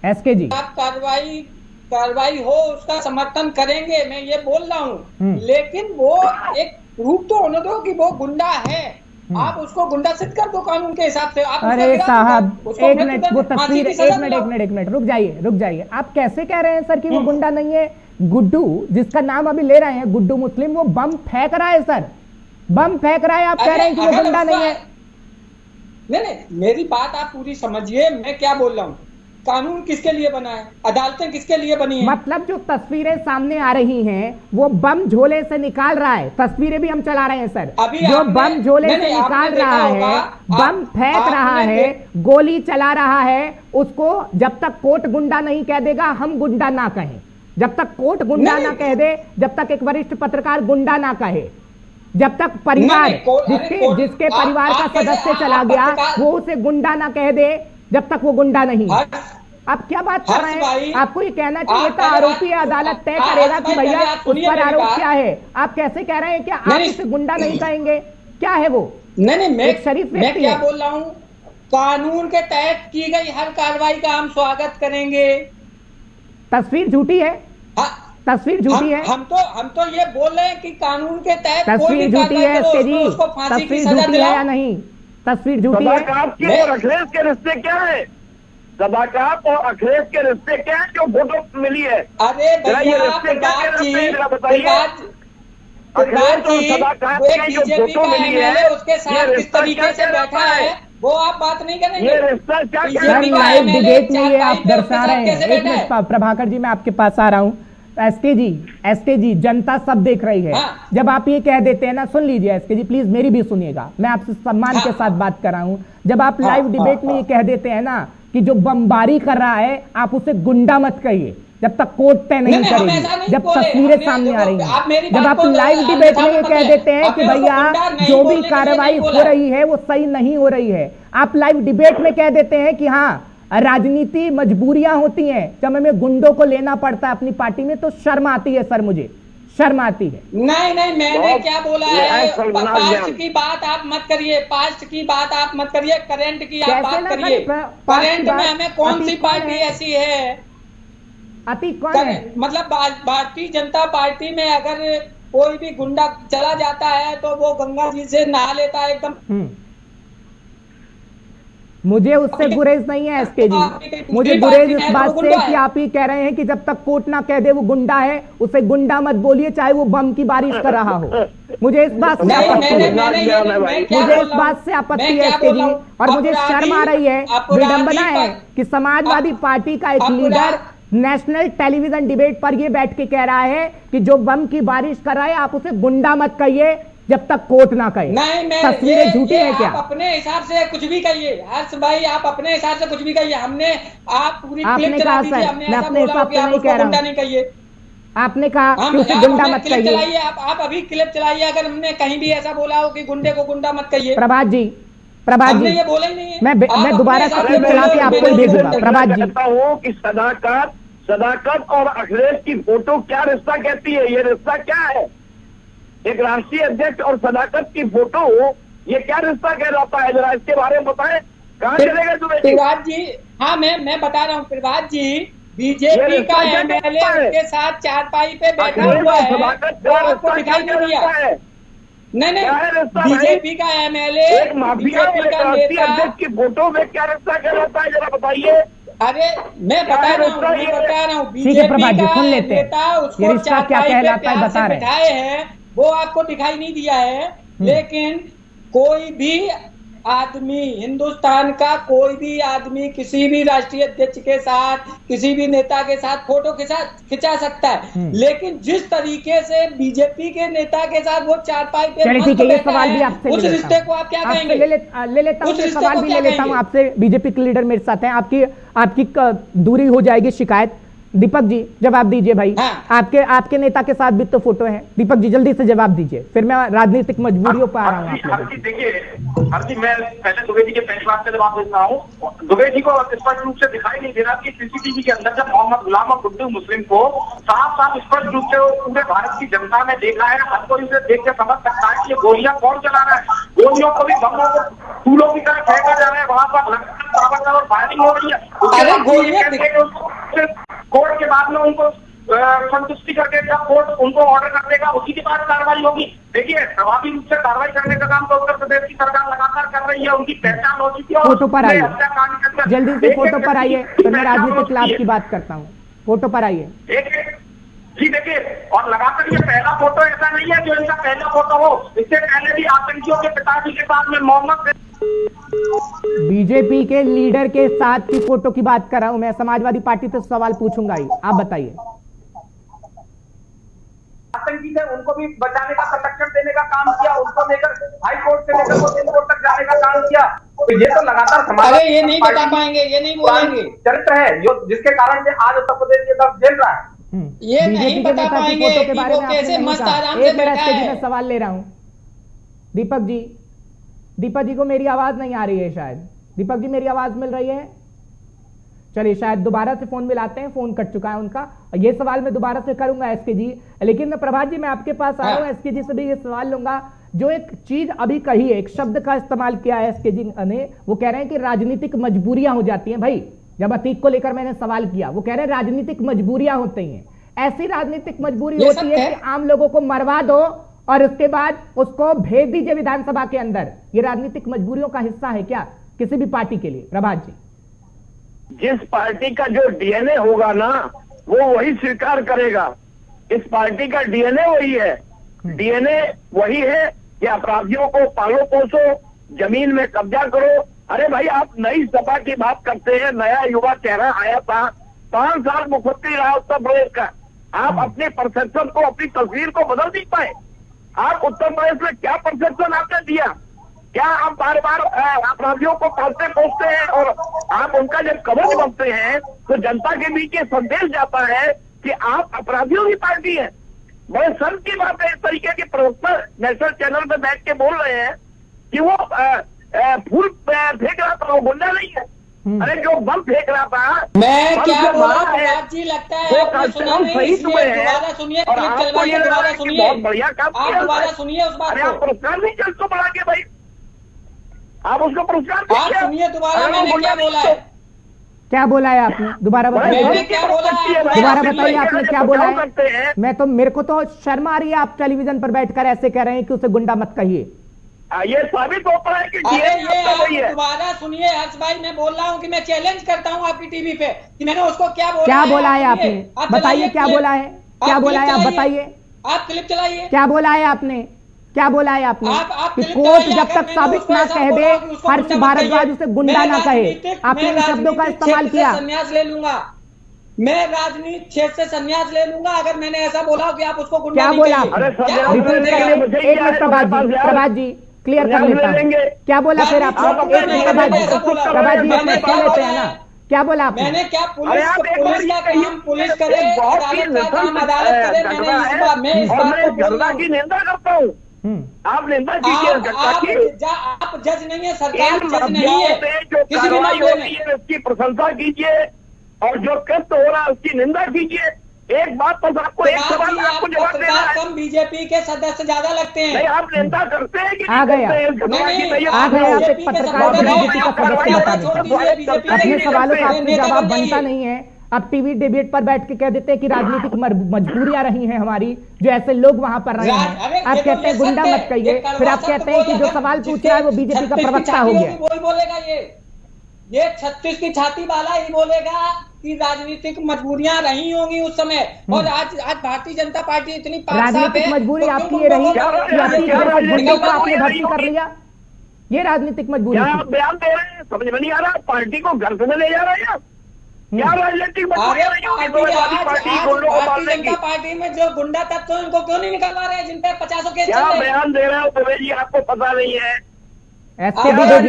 एसके जी, आप कार्रवाई हो उसका समर्थन करेंगे, मैं ये बोल रहा हूँ, लेकिन वो एक रूप तो होने दो कि वो गुंडा है। आप उसको गुंडा सिद्ध कर दो कानून के हिसाब से। आप अरे साहब, एक मिनट, वो तस्वीर, एक मिनट रुक जाइए। आप कैसे कह रहे हैं सर कि वो गुंडा नहीं है? गुड्डू, जिसका नाम अभी ले रहे हैं, गुड्डू मुस्लिम, वो बम फेंक रहा है सर, बम फेंक रहा है। आप कह रहे हैं कि वो गुंडा नहीं है? नहीं, मेरी बात आप पूरी समझिए। मैं क्या बोल रहा हूँ, कानून किसके लिए बना है, अदालतें किसके लिए बनी है? मतलब जो तस्वीरें सामने आ रही हैं वो बम झोले से निकाल रहा है। तस्वीरें भी हम चला रहे हैं सर। जो बम झोले से निकाल रहा है, बम फेंक रहा है, गोली चला रहा है, उसको जब तक कोर्ट गुंडा नहीं कह देगा हम गुंडा ना कहें, जब तक कोर्ट गुंडा ना कह दे, जब तक एक वरिष्ठ पत्रकार गुंडा ना कहे, जब तक परिवार जिसके परिवार का सदस्य चला गया वो उसे गुंडा ना कह दे, जब तक वो गुंडा नहीं। आप क्या बात कर रहे हैं? आपको ये कहना चाहिए था आरोपी है, अदालत तय करेगा कि भैया उस पर आरोप क्या है। आप कैसे कह रहे हैं कि आप उसे गुंडा नहीं कहेंगे? क्या है वो? नहीं, मैं क्या बोल रहा हूँ, कानून के तहत की गई हर कार्रवाई का हम स्वागत करेंगे। तस्वीर झूठी है, तस्वीर झूठी है। हम तो ये बोल रहे हैं कि कानून के तहत तस्वीर झूठी है एसके जी, तस्वीर झूठी है या नहीं? तस्वीर झूठी है। सदाकत और अखिलेश के रिश्ते क्या है? सदाकत और अखिलेश के रिश्ते क्या है जो फोटो मिली है? अरे भैया, बीजेपी का एमएलए उसके साथ किस तरीके से बैठा है वो आप बात नहीं करेंगे। ये रिश्ता क्या लाइव डिबेट में ये आप दर्शा रहे हैं। एक मिनट प्रभाकर जी, मैं आपके पास आ रहा हूँ। एसके जी, जनता सब देख रही है। जब आप ये कह देते हैं ना, सुन लीजिए एसके जी प्लीज, मेरी भी सुनिएगा, मैं आपसे सम्मान के साथ बात कर रहा हूं। जब आप लाइव डिबेट में ये कह देते हैं ना कि जो बमबारी कर रहा है आप उसे गुंडा मत कहिए जब तक कोर्ट तय नहीं करेगी, जब तस्वीरें सामने आ रही हैं। जब आप लाइव डिबेट में ये कह देते हैं कि भैया जो भी कार्रवाई हो रही है वो सही नहीं हो रही है, आप लाइव डिबेट में कह देते हैं कि हाँ राजनीति मजबूरियां होती हैं, जब हमें गुंडों को लेना पड़ता है अपनी पार्टी में तो शर्म आती है सर, मुझे शर्म आती है। नहीं, मैंने क्या बोला है? पास्ट की बात आप मत करिए, पास्ट की बात आप मत करिए, करंट की आप बात करिए। करंट में हमें कौन सी पार्टी ऐसी है? अतीत कौन है? मतलब भारतीय जनता पार्टी में अगर कोई भी गुंडा चला जाता है तो वो गंगा जी से नहा लेता है एकदम। मुझे उससे गुरेज नहीं है एसके जी, मुझे गुरेज इस बात से कि आप ही कह रहे हैं कि जब तक कोर्ट ना कह दे वो गुंडा है, उसे गुंडा मत बोलिए चाहे वो बम की बारिश कर रहा हो। मुझे इस बात से आपत्ति है एसके जी, और मुझे शर्म आ रही है, विडंबना है कि समाजवादी पार्टी का एक लीडर नेशनल टेलीविजन डिबेट पर ये बैठ के कह रहा है कि जो बम की बारिश कर रहा है आप उसे गुंडा मत कहिए जब तक कोर्ट ना कहे। तस्वीरें झूठी है क्या? आप अपने हिसाब से कुछ भी कहिए हर्ष भाई, आप अपने हिसाब से कुछ भी कहिए। हमने आप पूरी क्लिप चला दीजिए, हमने मैं अपने हिसाब से नहीं कह रहा हूं। नहीं कहिए, आपने कहा कि उसे गुंडा मत कहिए। आप अभी क्लिप चलाइए, अगर हमने कहीं भी ऐसा बोला हो कि गुंडे को गुंडा मत कहिए। प्रभात जी, ये बोला ही नहीं है। मैं दोबारा से क्लिप चला के आपको भेजूंगा। प्रभात जी, कहता हूँ कि सदाकत और अखिलेश की फोटो क्या रिश्ता कहती है? ये रिश्ता क्या है? एक राष्ट्रीय अध्यक्ष और सदाकत की फोटो, ये क्या रिश्ता कहलाता है? जरा इसके बारे में बताएं, कहाँ चलेगा तुम्हें? प्रभात जी, हाँ मैं बता रहा हूँ प्रभात जी, बीजेपी का एमएलए उसके साथ चारपाई पे बैठा हुआ है, वो आपको दिखाई नहीं दिया? नहीं, बीजेपी का एमएलए एक माफिया अध्यक्ष की फोटो में क्या रिश्ता कहलाता है? जरा बताइए। अरे मैं बता रहा हूँ, ठीक है प्रभात जी, सुन लेते हैं ये रिश्ता क्या कहलाता है, बता रहे हैं। वो आपको दिखाई नहीं दिया है, लेकिन कोई भी आदमी, हिंदुस्तान का कोई भी आदमी किसी भी राष्ट्रीय अध्यक्ष के साथ, किसी भी नेता के साथ फोटो खिंचा सकता है, लेकिन जिस तरीके से बीजेपी के नेता के साथ वो चारपाई पे ठीक है, ये सवाल भी आपसे उस रिश्ते को आप क्या कहेंगे? ले लेता हूँ, सवाल भी ले लेता हूँ आपसे। बीजेपी के लीडर मेरे साथ हैं, आपकी दूरी हो जाएगी शिकायत। दीपक जी जवाब दीजिए भाई। हाँ। आपके नेता के साथ भी तो फोटो है। दीपक जी जल्दी से जवाब दीजिए, फिर मैं राजनीतिक मजबूरियों पर आ रहा हूँ। देखिए हरजी, मैं पहले दुबे जी के पहली बात से जवाब देता हूँ। दुबे जी को स्पष्ट रूप से दिखाई नहीं दे रहा कि सीसीटीवी के अंदर जब मोहम्मद गुलाम और गुड्डू मुस्लिम को साफ साफ स्पष्ट रूप से पूरे भारत की जनता ने देखा है, हर कोई उसे देख के समझ सकता है कि ये गोलियां कौन चला रहा है। गोलियों को भी बमों को फूलों की तरह फेंका जा रहा है, वहां पर लगातार और फायरिंग हो रही है। कोर्ट के बाद में उनको संतुष्टि करके जब कोर्ट उनको ऑर्डर कर देगा उसी के बाद कार्रवाई होगी। देखिए प्रभावी रूप से कार्रवाई करने का काम तो उत्तर प्रदेश की सरकार लगातार कर रही है, उनकी पहचान हो चुकी है। फोटो पर आइए, जल्दी से फोटो पर आइए, तो मैं राजनीतिक लाभ की बात करता हूँ। फोटो पर आइए जी। देखिए, और लगातार ये पहला फोटो ऐसा नहीं है जो इनका पहला फोटो हो। इससे पहले भी आतंकियों के पिताजी के साथ में मोहम्मद बीजेपी के लीडर के साथ की फोटो की बात कर रहा हूं मैं। समाजवादी पार्टी से सवाल पूछूंगा ही, आप बताइए। आतंकी थे, उनको भी बचाने का संरक्षण देने का काम किया, उनको लेकर हाई कोर्ट से लेकर सुप्रीम कोर्ट तक जाने का काम किया। तो ये तो लगातार समाज ये नहीं बता पाएंगे, ये नहीं बोलेंगे, चरित्र है जो जिसके कारण से आज उत्तर प्रदेश ये सब झेल रहा है। ये नहीं बता पाएंगे कि वो कैसे मस्त आराम से बैठा है। मैं सवाल ले रहा हूं दीपक जी को मेरी आवाज नहीं आ रही है शायद। दीपक जी मेरी आवाज मिल रही है? चलिए शायद दोबारा से फोन मिलाते हैं, फोन कट चुका है उनका। ये सवाल मैं दोबारा से करूंगा एसके जी, लेकिन प्रभात जी मैं आपके पास आ रहा हूं। एसके जी से भी ये सवाल लूंगा। जो एक चीज अभी कही है, एक शब्द का इस्तेमाल किया है एसके जी ने, वो कह रहे हैं कि राजनीतिक मजबूरियां हो जाती हैं। भाई जब अतीक को लेकर मैंने सवाल किया, वो कह रहे हैं राजनीतिक मजबूरियां होती हैं। ऐसी राजनीतिक मजबूरी होती है कि आम लोगों को मरवा दो और उसके बाद उसको भेज दीजिए विधानसभा के अंदर। ये राजनीतिक मजबूरियों का हिस्सा है क्या किसी भी पार्टी के लिए? प्रभात जी, जिस पार्टी का जो डीएनए होगा ना, वो वही स्वीकार करेगा। इस पार्टी का डीएनए वही है। डीएनए वही है कि अपराधियों को पालो पोसो, जमीन में कब्जा करो। अरे भाई, आप नई सपा की बात करते हैं, नया युवा चेहरा आया था, 5 साल मुख्यमंत्री रहा उत्तर प्रदेश का। आप अपने परसेप्शन को, अपनी तस्वीर को बदल नहीं पाए। आप उत्तर प्रदेश में क्या परसेप्शन आपने दिया? क्या आप बार बार अपराधियों को पालते पोसते हैं और आप उनका जब कवच बनते हैं तो जनता के बीच ये संदेश जाता है कि आप अपराधियों की पार्टी है। बड़े शर्म की बात है, इस तरीके के प्रवक्ता नेशनल चैनल पे बैठ के बोल रहे हैं कि वो फूल फेंक रहा था, वो गुंडा नहीं है। अरे जो बम फेंक रहा था, मैं क्या बोला प्रभात जी, लगता है आपने सुना नहीं, इसलिए दोबारा सुनिए, क्लिप चलवाइए, दोबारा सुनिए, बहुत बढ़िया काम आप दोबारा सुनिए उस बात को। आप पुरस्कार नहीं चल तो बढ़ा के भाई, आप उसको पुरस्कार आप सुनिए दोबारा मैंने क्या बोला है। क्या बोला है आपने? दोबारा बताइए, दोबारा बताइए आपने क्या बोला है। मैं तो, मेरे को तो शर्म आ रही है, आप टेलीविजन पर बैठकर ऐसे कह रहे हैं कि उसे गुंडा मत कहिए। ये साबित होता है कि ये दोबारा सुनिए हर्ष भाई, मैं बोल रहा हूँ कि मैं चैलेंज करता हूँ आपकी टीवी पे कि मैंने उसको क्या बोला। क्या बोला है आपने? बताइए क्या बोला है, क्या बोला है आप बताइए। आप क्लिप चलाइए। क्या बोला है आपने? क्या बोला है आपने कि कोर्ट जब तक साबित ना कह दे, हर्ष भारद्वाज उसे गुंडा ना कहे। आपने इन शब्दों का इस्तेमाल किया। संन्यास ले लूंगा मैं, राजनीति क्षेत्र से संन्यास ले लूंगा अगर मैंने ऐसा बोला कि आप उसको गुंडा क्या बोला? प्रभात जी क्लियर कर लेता हूं, क्या बोला फिर आपने? प्रभात जी अपने सुन लेते हैं ना, क्या बोला आपने? मैंने क्या पुलिस का काम पुलिस करे, अदालत का काम अदालत करे। मैं इस बात की निंदा करता हूँ। आप निंदा कीजिए, आप जज नहीं है, सरकार जज नहीं है, किसी भी मामले में उसकी प्रशंसा कीजिए और जो कृत्य हो रहा है उसकी निंदा कीजिए। एक बात तो आपको, एक सवाल आपको जवाब देना है। कम बीजेपी के सदस्य ज्यादा लगते हैं। नहीं, आप निंदा करते हैं कि आ गया आप एक पत्रकार बीजेपी का सदस्य बताने, अपने सवालों का आपसे जवाब बनता नहीं है। अब टीवी डिबेट पर बैठ के कह देते हैं कि राजनीतिक मजबूरियां रही हैं हमारी, जो ऐसे लोग वहां पर रहे हैं। आप कहते हैं गुंडा मत कहिए, फिर आप कहते हैं कि जो सवाल पूछ रहा है वो बीजेपी का प्रवक्ता हो गया। वही बोलेगा, ये 36 की छाती वाला ही बोलेगा आपकी राजनीतिक मजबूरियां रही होंगी उस समय, और आज भारतीय जनता पार्टी इतनी राजनीतिक मजबूरी आपकी ये रही कि गुंडों को आपने भर्ती कर लिया, ये राजनीतिक मजबूरी क्या आप बयान दे रहे हैं? समझ में नहीं आ रहा, पार्टी को घर से ले जा रहे हैं क्या? राजनीतिक मजबूरी पार्टी में जो गुंडा तत्व है उनको क्यों नहीं निकलवा रहे हैं, जिन पे 50 केस? क्या बयान दे रहे हो दुबे जी, आपको पता नहीं है? एसके दुबे जी,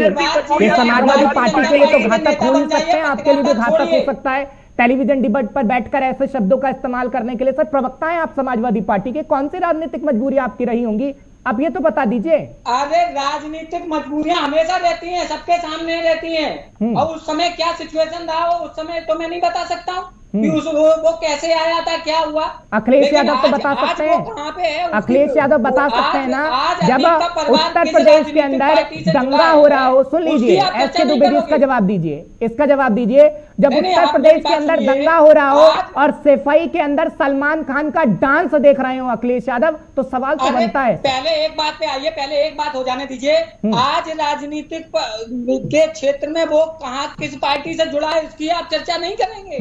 ये समाजवादी पार्टी के लिए तो घातक हो नहीं सकते हैं, आपके लिए भी घातक हो सकता है टेलीविजन डिबेट पर बैठकर ऐसे शब्दों का इस्तेमाल करने के लिए। सर, प्रवक्ता है आप समाजवादी पार्टी के, कौन सी राजनीतिक मजबूरी आपकी रही होंगी, आप ये तो बता दीजिए। अरे राजनीतिक मजबूरियां हमेशा रहती हैं, सबके सामने रहती हैं, और उस समय क्या सिचुएशन रहा हो उस समय तो मैं नहीं बता सकता हूँ कि वो कैसे आया था, क्या हुआ। अखिलेश यादव तो बता सकते हैं, कहाँ पे है अखिलेश यादव बता सकते हैं ना, जब उत्तर प्रदेश के अंदर दंगा हो रहा हो। सुन लीजिए एसके दुबे जी, इसका जवाब दीजिए, इसका जवाब दीजिए। जब उत्तर प्रदेश के अंदर दंगा हो रहा हो और सफाई के अंदर सलमान खान का डांस देख रहे हो अखिलेश यादव, तो सवाल तो बनता है। पहले एक बात पे आइए, पहले एक बात हो जाने दीजिए। आज राजनीतिक के क्षेत्र में वो कहाँ किस पार्टी से जुड़ा है इसकी आप चर्चा नहीं करेंगे।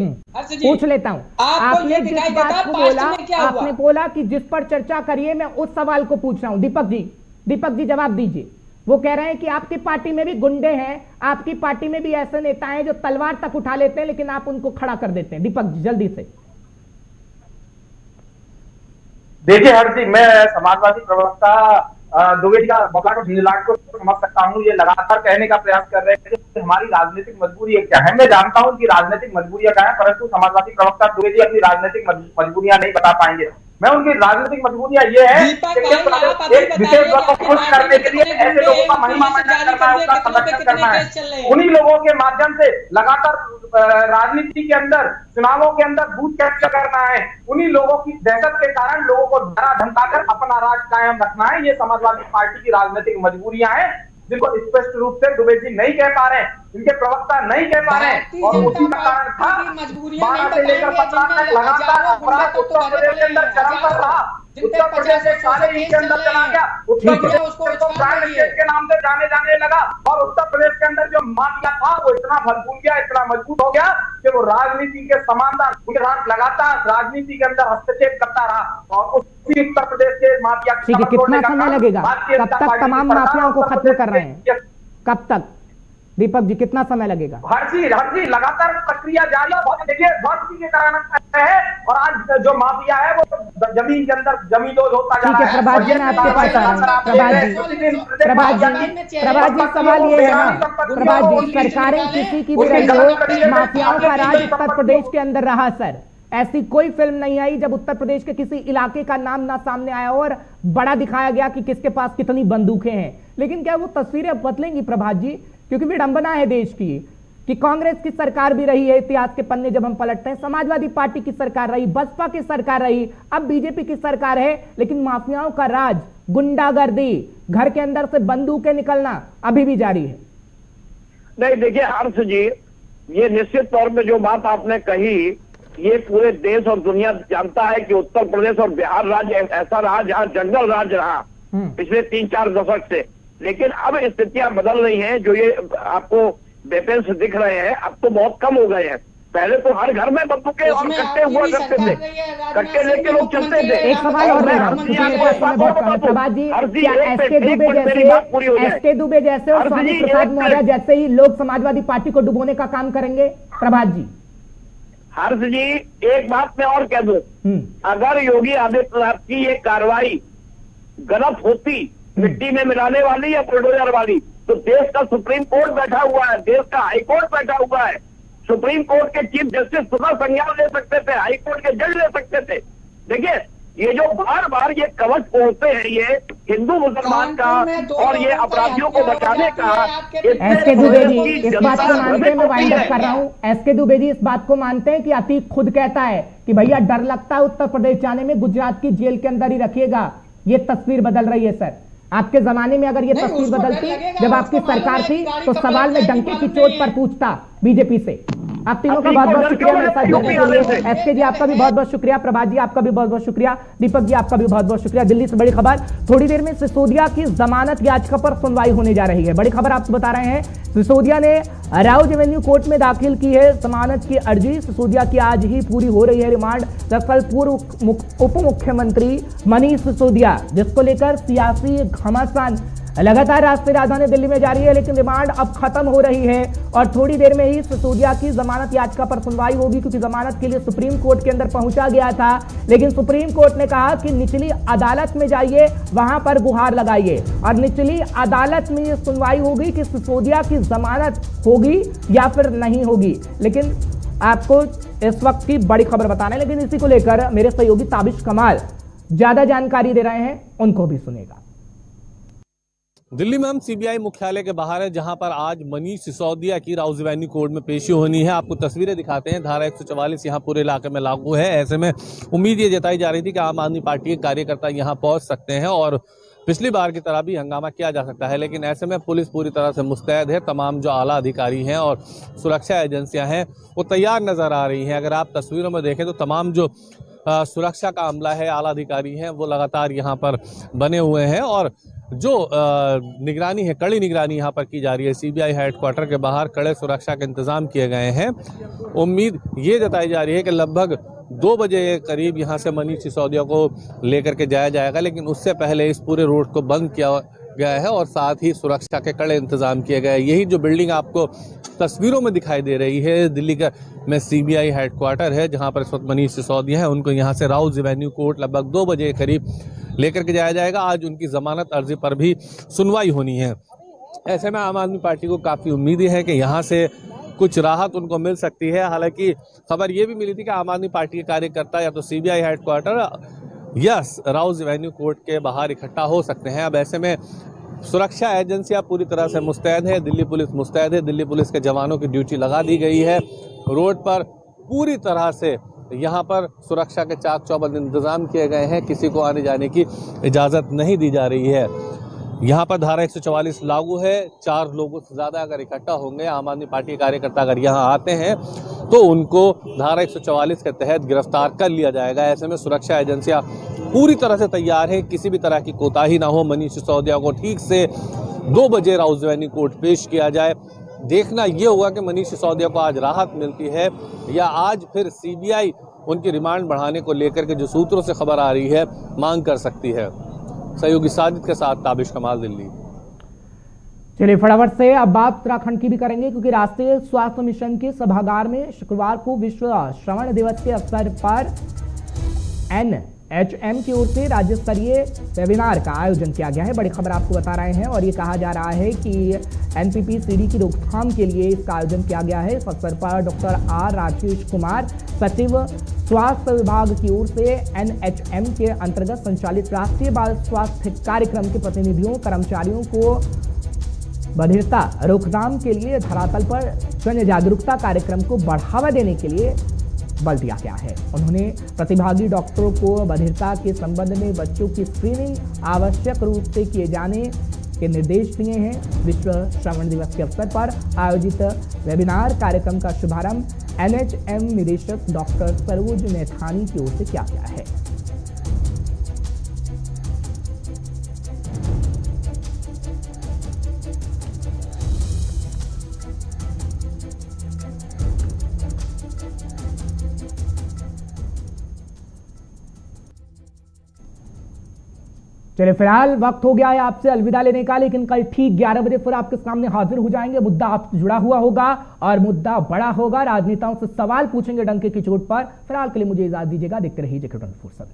पूछ लेता हूँ, आपने जिस बात को बोला, आपने बोला कि जिस पर चर्चा करिए, मैं उस सवाल को पूछ रहा हूँ। दीपक जी जवाब दीजिए। वो कह रहे हैं कि आपकी पार्टी में भी गुंडे हैं, आपकी पार्टी में भी ऐसे नेता हैं जो तलवार तक उठा लेते हैं लेकिन आप उनको खड़ा कर देते हैं। दीपक जी जल्दी से। देखिए हर जी, मैं समाजवादी प्रवक्ता दुबे जी का बकला को झिझलाहट को समझ सकता हूँ। ये लगातार कहने का प्रयास कर रहे हैं कि हमारी राजनीतिक मजबूरी क्या है। मैं जानता हूँ कि राजनीतिक मजबूरियां क्या है, परंतु समाजवादी प्रवक्ता दुबे जी अपनी राजनीतिक मजबूरियां नहीं बता पाएंगे। मैं उनकी राजनीतिक मजबूरियां ये है कि एक विशेष वर्ग को खुश करने के लिए ऐसे लोगों का महिमा मंडन करना है, उसका संरक्षण करना है। उन्हीं लोगों के माध्यम से लगातार राजनीति के अंदर, चुनावों के अंदर बूथ कैप्चर करना है। उन्हीं लोगों की दहशत के कारण लोगों को डरा धमकाकर अपना राज कायम रखना है। ये समाजवादी पार्टी की राजनीतिक मजबूरियां हैं, जिनको स्पष्ट रूप से दुबे जी नहीं कह पा रहे, इनके प्रवक्ता नहीं कह पा रहे। और उसी का कारण था 12 से लेकर 15 तक लगातार अपराध उत्तर प्रदेश के अंदर चरम पर रहा। उत्तर प्रदेश एक काले के अंदर चला गया, उत्तर प्रदेश को ब्रांड स्टेट के नाम से जाने लगा, और उत्तर प्रदेश के अंदर जो माफिया था वो इतना भरपूर गया, इतना मजबूत हो गया कि वो राजनीति के समानदार लगातार राजनीति के अंदर हस्तक्षेप करता रहा। और उसी उत्तर प्रदेश के माफिया, ठीक है, कितना समय लगेगा, कब तक तमाम माफियाओं को खत्म कर रहे हैं, कब तक दीपक जी, कितना समय लगेगा? हर चीज लगातार प्रक्रिया जारी है। देखिए के कारण है, और आज जो माफिया है वो जमीन के अंदर जमींदोज होता जा रहा है। प्रभात जी, मैं आपके पास आ रहा हूँ। प्रभात जी सवाल ये है ना, प्रभात जी, सरकारें किसी की भी रही हो, माफियाओं का राज उत्तर प्रदेश के अंदर रहा। सर, ऐसी कोई फिल्म नहीं आई जब उत्तर प्रदेश के किसी इलाके का नाम ना सामने आया हो और बड़ा दिखाया गया कि किसके पास कितनी बंदूकें हैं। लेकिन क्या वो तस्वीरें बदलेंगी प्रभात जी? क्योंकि विडंबना है देश की कि कांग्रेस की सरकार भी रही है, इतिहास के पन्ने जब हम पलटते हैं, समाजवादी पार्टी की सरकार रही, बसपा की सरकार रही, अब बीजेपी की सरकार है, लेकिन माफियाओं का राज, गुंडागर्दी, घर के अंदर से बंदूकें निकलना अभी भी जारी है। नहीं, देखिए हर्ष जी, ये निश्चित तौर पे जो बात आपने कही, ये पूरे देश और दुनिया जानता है कि उत्तर प्रदेश और बिहार राज्य ऐसा रहा जहां जंगल राज रहा पिछले 3-4 दशक से। लेकिन अब स्थितियां बदल रही हैं, जो ये आपको वेपन्स दिख रहे हैं अब तो बहुत कम हो गए हैं। पहले तो हर घर में बंदूकें और कट्टे हुआ करते थे, कट्टे लेके लोग चलते थे। एक सवाल और प्रभात जी, क्या एसके दुबे जैसे और स्वामी प्रसाद मौर्य जैसे ही लोग समाजवादी पार्टी को डुबोने का काम करेंगे? प्रभात जी, हर्ष जी, एक बात मैं और कह दूं, अगर योगी आदित्यनाथ की ये कार्रवाई गलत होती, मिट्टी में मिलाने वाली या बुलडोजर वाली, तो देश का सुप्रीम कोर्ट बैठा हुआ है, देश का हाई कोर्ट बैठा हुआ है। सुप्रीम कोर्ट के चीफ जस्टिस सुधा संज्ञान ले सकते थे, हाई कोर्ट के जज ले सकते थे। देखिए, ये जो बार बार ये कवच पहुंचते हैं, ये हिंदू मुसलमान का और ये अपराधियों को बचाने का। एसके दुबे जी इस बात को मानते हैं, मैं वाइंड अप कर रहा हूँ, एसके दुबे जी इस बात को मानते हैं कि अतीक खुद कहता है कि भैया डर लगता है उत्तर प्रदेश जाने में, गुजरात की जेल के अंदर ही रखिएगा। ये तस्वीर बदल रही है। सर, आपके जमाने में अगर ये तस्वीर बदलती, जब आपकी सरकार थी, तो सवाल में डंके की चोट पर पूछता बीजेपी से। आप तीनों का बहुत बहुत शुक्रिया मेरे साथ जुड़ने के लिए। एसके जी आपका भी बहुत बहुत शुक्रिया, प्रभात जी आपका भी बहुत बहुत शुक्रिया, दीपक जी आपका भी बहुत बहुत शुक्रिया। दिल्ली से बड़ी खबर, थोड़ी देर में सिसोदिया की जमानत याचिका पर सुनवाई होने जा रही है। बड़ी खबर आपको बता रहे हैं, सिसोदिया ने राउज एवेन्यू कोर्ट में दाखिल की है जमानत की अर्जी। सिसोदिया की आज ही पूरी हो रही है रिमांड। दरअसल पूर्व उप मुख्यमंत्री मनीष सिसोदिया, जिसको लेकर सियासी घमासान लगातार राष्ट्रीय राजधानी दिल्ली में जारी है, लेकिन रिमांड अब खत्म हो रही है और थोड़ी देर में ही सिसोदिया की जमानत याचिका पर सुनवाई होगी, क्योंकि जमानत के लिए सुप्रीम कोर्ट के अंदर पहुंचा गया था, लेकिन सुप्रीम कोर्ट ने कहा कि निचली अदालत में जाइए, वहां पर गुहार लगाइए और निचली अदालत में यह सुनवाई होगी कि सिसोदिया की जमानत होगी या फिर नहीं होगी। लेकिन आपको इस वक्त की बड़ी खबर बताना है, लेकिन इसी को लेकर मेरे सहयोगी ताबिश कमाल ज्यादा जानकारी दे रहे हैं, उनको भी सुनेगा। दिल्ली में हम सीबीआई मुख्यालय के बाहर है, जहां पर आज मनीष सिसोदिया की राउज एवेन्यू कोर्ट में पेशी होनी है। आपको तस्वीरें दिखाते हैं, धारा 144 यहां पूरे इलाके में लागू है। ऐसे में उम्मीद ये जताई जा रही थी कि आम आदमी पार्टी के कार्यकर्ता यहां पहुंच सकते हैं और पिछली बार की तरह भी हंगामा किया जा सकता है, लेकिन ऐसे में पुलिस पूरी तरह से मुस्तैद है। तमाम जो आला अधिकारी हैं और सुरक्षा एजेंसियां हैं वो तैयार नजर आ रही हैं। अगर आप तस्वीरों में देखें तो तमाम जो सुरक्षा का अमला है, आला अधिकारी हैं, वो लगातार यहाँ पर बने हुए हैं और जो निगरानी है, कड़ी निगरानी यहाँ पर की जा रही है। सीबीआई हेडक्वार्टर के बाहर कड़े सुरक्षा के इंतजाम किए गए हैं। उम्मीद ये जताई जा रही है कि लगभग 2 बजे के करीब यहाँ से मनीष सिसोदिया को लेकर के जाया जाएगा, लेकिन उससे पहले इस पूरे रोड को बंद किया गया है और साथ ही सुरक्षा के कड़े इंतजाम किए गए हैं। यही जो बिल्डिंग आपको तस्वीरों में दिखाई दे रही है, दिल्ली का में सीबीआई हेडक्वार्टर है, जहां पर इस वक्त मनीष सिसोदिया है। उनको यहां से राउज एवेन्यू कोर्ट लगभग 2 बजे के करीब लेकर के जाया जाएगा। आज उनकी जमानत अर्जी पर भी सुनवाई होनी है। ऐसे में आम आदमी पार्टी को काफी उम्मीद है कि यहाँ से कुछ राहत उनको मिल सकती है। हालांकि खबर ये भी मिली थी कि आम आदमी पार्टी के कार्यकर्ता या तो सीबीआई हेडक्वार्टर या राउज एवेन्यू कोर्ट के बाहर इकट्ठा हो सकते हैं। अब ऐसे में सुरक्षा एजेंसियां पूरी तरह से मुस्तैद है, दिल्ली पुलिस मुस्तैद है। दिल्ली पुलिस के जवानों की ड्यूटी लगा दी गई है। रोड पर पूरी तरह से यहाँ पर सुरक्षा के चाक चौबंद इंतजाम किए गए हैं। किसी को आने जाने की इजाजत नहीं दी जा रही है। यहाँ पर धारा 144 लागू है। 4 लोगों से ज्यादा अगर इकट्ठा होंगे, आम आदमी पार्टी कार्यकर्ता अगर यहाँ आते हैं तो उनको धारा 144 के तहत गिरफ्तार कर लिया जाएगा। ऐसे में सुरक्षा एजेंसियां पूरी तरह से तैयार है, किसी भी तरह की कोताही ना हो। मनीष सिसोदिया को ठीक से 2 बजे राउज एवेन्यू कोर्ट पेश किया जाए। देखना यह होगा कि मनीष सिसोदिया को आज राहत मिलती है या आज फिर सीबीआई उनकी रिमांड बढ़ाने को लेकर के जो सूत्रों से खबर आ रही है मांग कर सकती है। सहयोगी साजिद के साथ ताबिश कमाल, दिल्ली। चलिए फटाफट से अब बात उत्तराखंड की भी करेंगे, क्योंकि राष्ट्रीय स्वास्थ्य मिशन के सभागार में शुक्रवार को विश्व श्रवण दिवस के अवसर पर NHM की ओर से राज्य स्तरीय वेबिनार का आयोजन किया गया है। बड़ी खबर आपको बता रहे हैं और ये कहा जा रहा है कि NPPCD की रोकथाम के लिए इसका आयोजन किया गया है। इस अवसर पर डॉक्टर R राजेश कुमार, सचिव स्वास्थ्य विभाग की ओर से NHM के अंतर्गत संचालित राष्ट्रीय बाल स्वास्थ्य कार्यक्रम के प्रतिनिधियों, कर्मचारियों को बधिरता रोकथाम के लिए धरातल पर जन जागरूकता कार्यक्रम को बढ़ावा देने के लिए बल दिया गया है। उन्होंने प्रतिभागी डॉक्टरों को बधिरता के संबंध में बच्चों की स्क्रीनिंग आवश्यक रूप से किए जाने के निर्देश दिए हैं। विश्व श्रवण दिवस के अवसर पर आयोजित वेबिनार कार्यक्रम का शुभारंभ NHM निदेशक डॉक्टर सरोज मैथानी की ओर से किया गया है। चलिए फिलहाल वक्त हो गया है आपसे अलविदा लेने का, लेकिन कल ठीक 11 बजे फिर आपके सामने हाजिर हो जाएंगे। मुद्दा आपसे जुड़ा हुआ होगा और मुद्दा बड़ा होगा। राजनेताओं से सवाल पूछेंगे डंके की चोट पर। फिलहाल के लिए मुझे इजाजत दीजिएगा। देखते रहिए J24 7।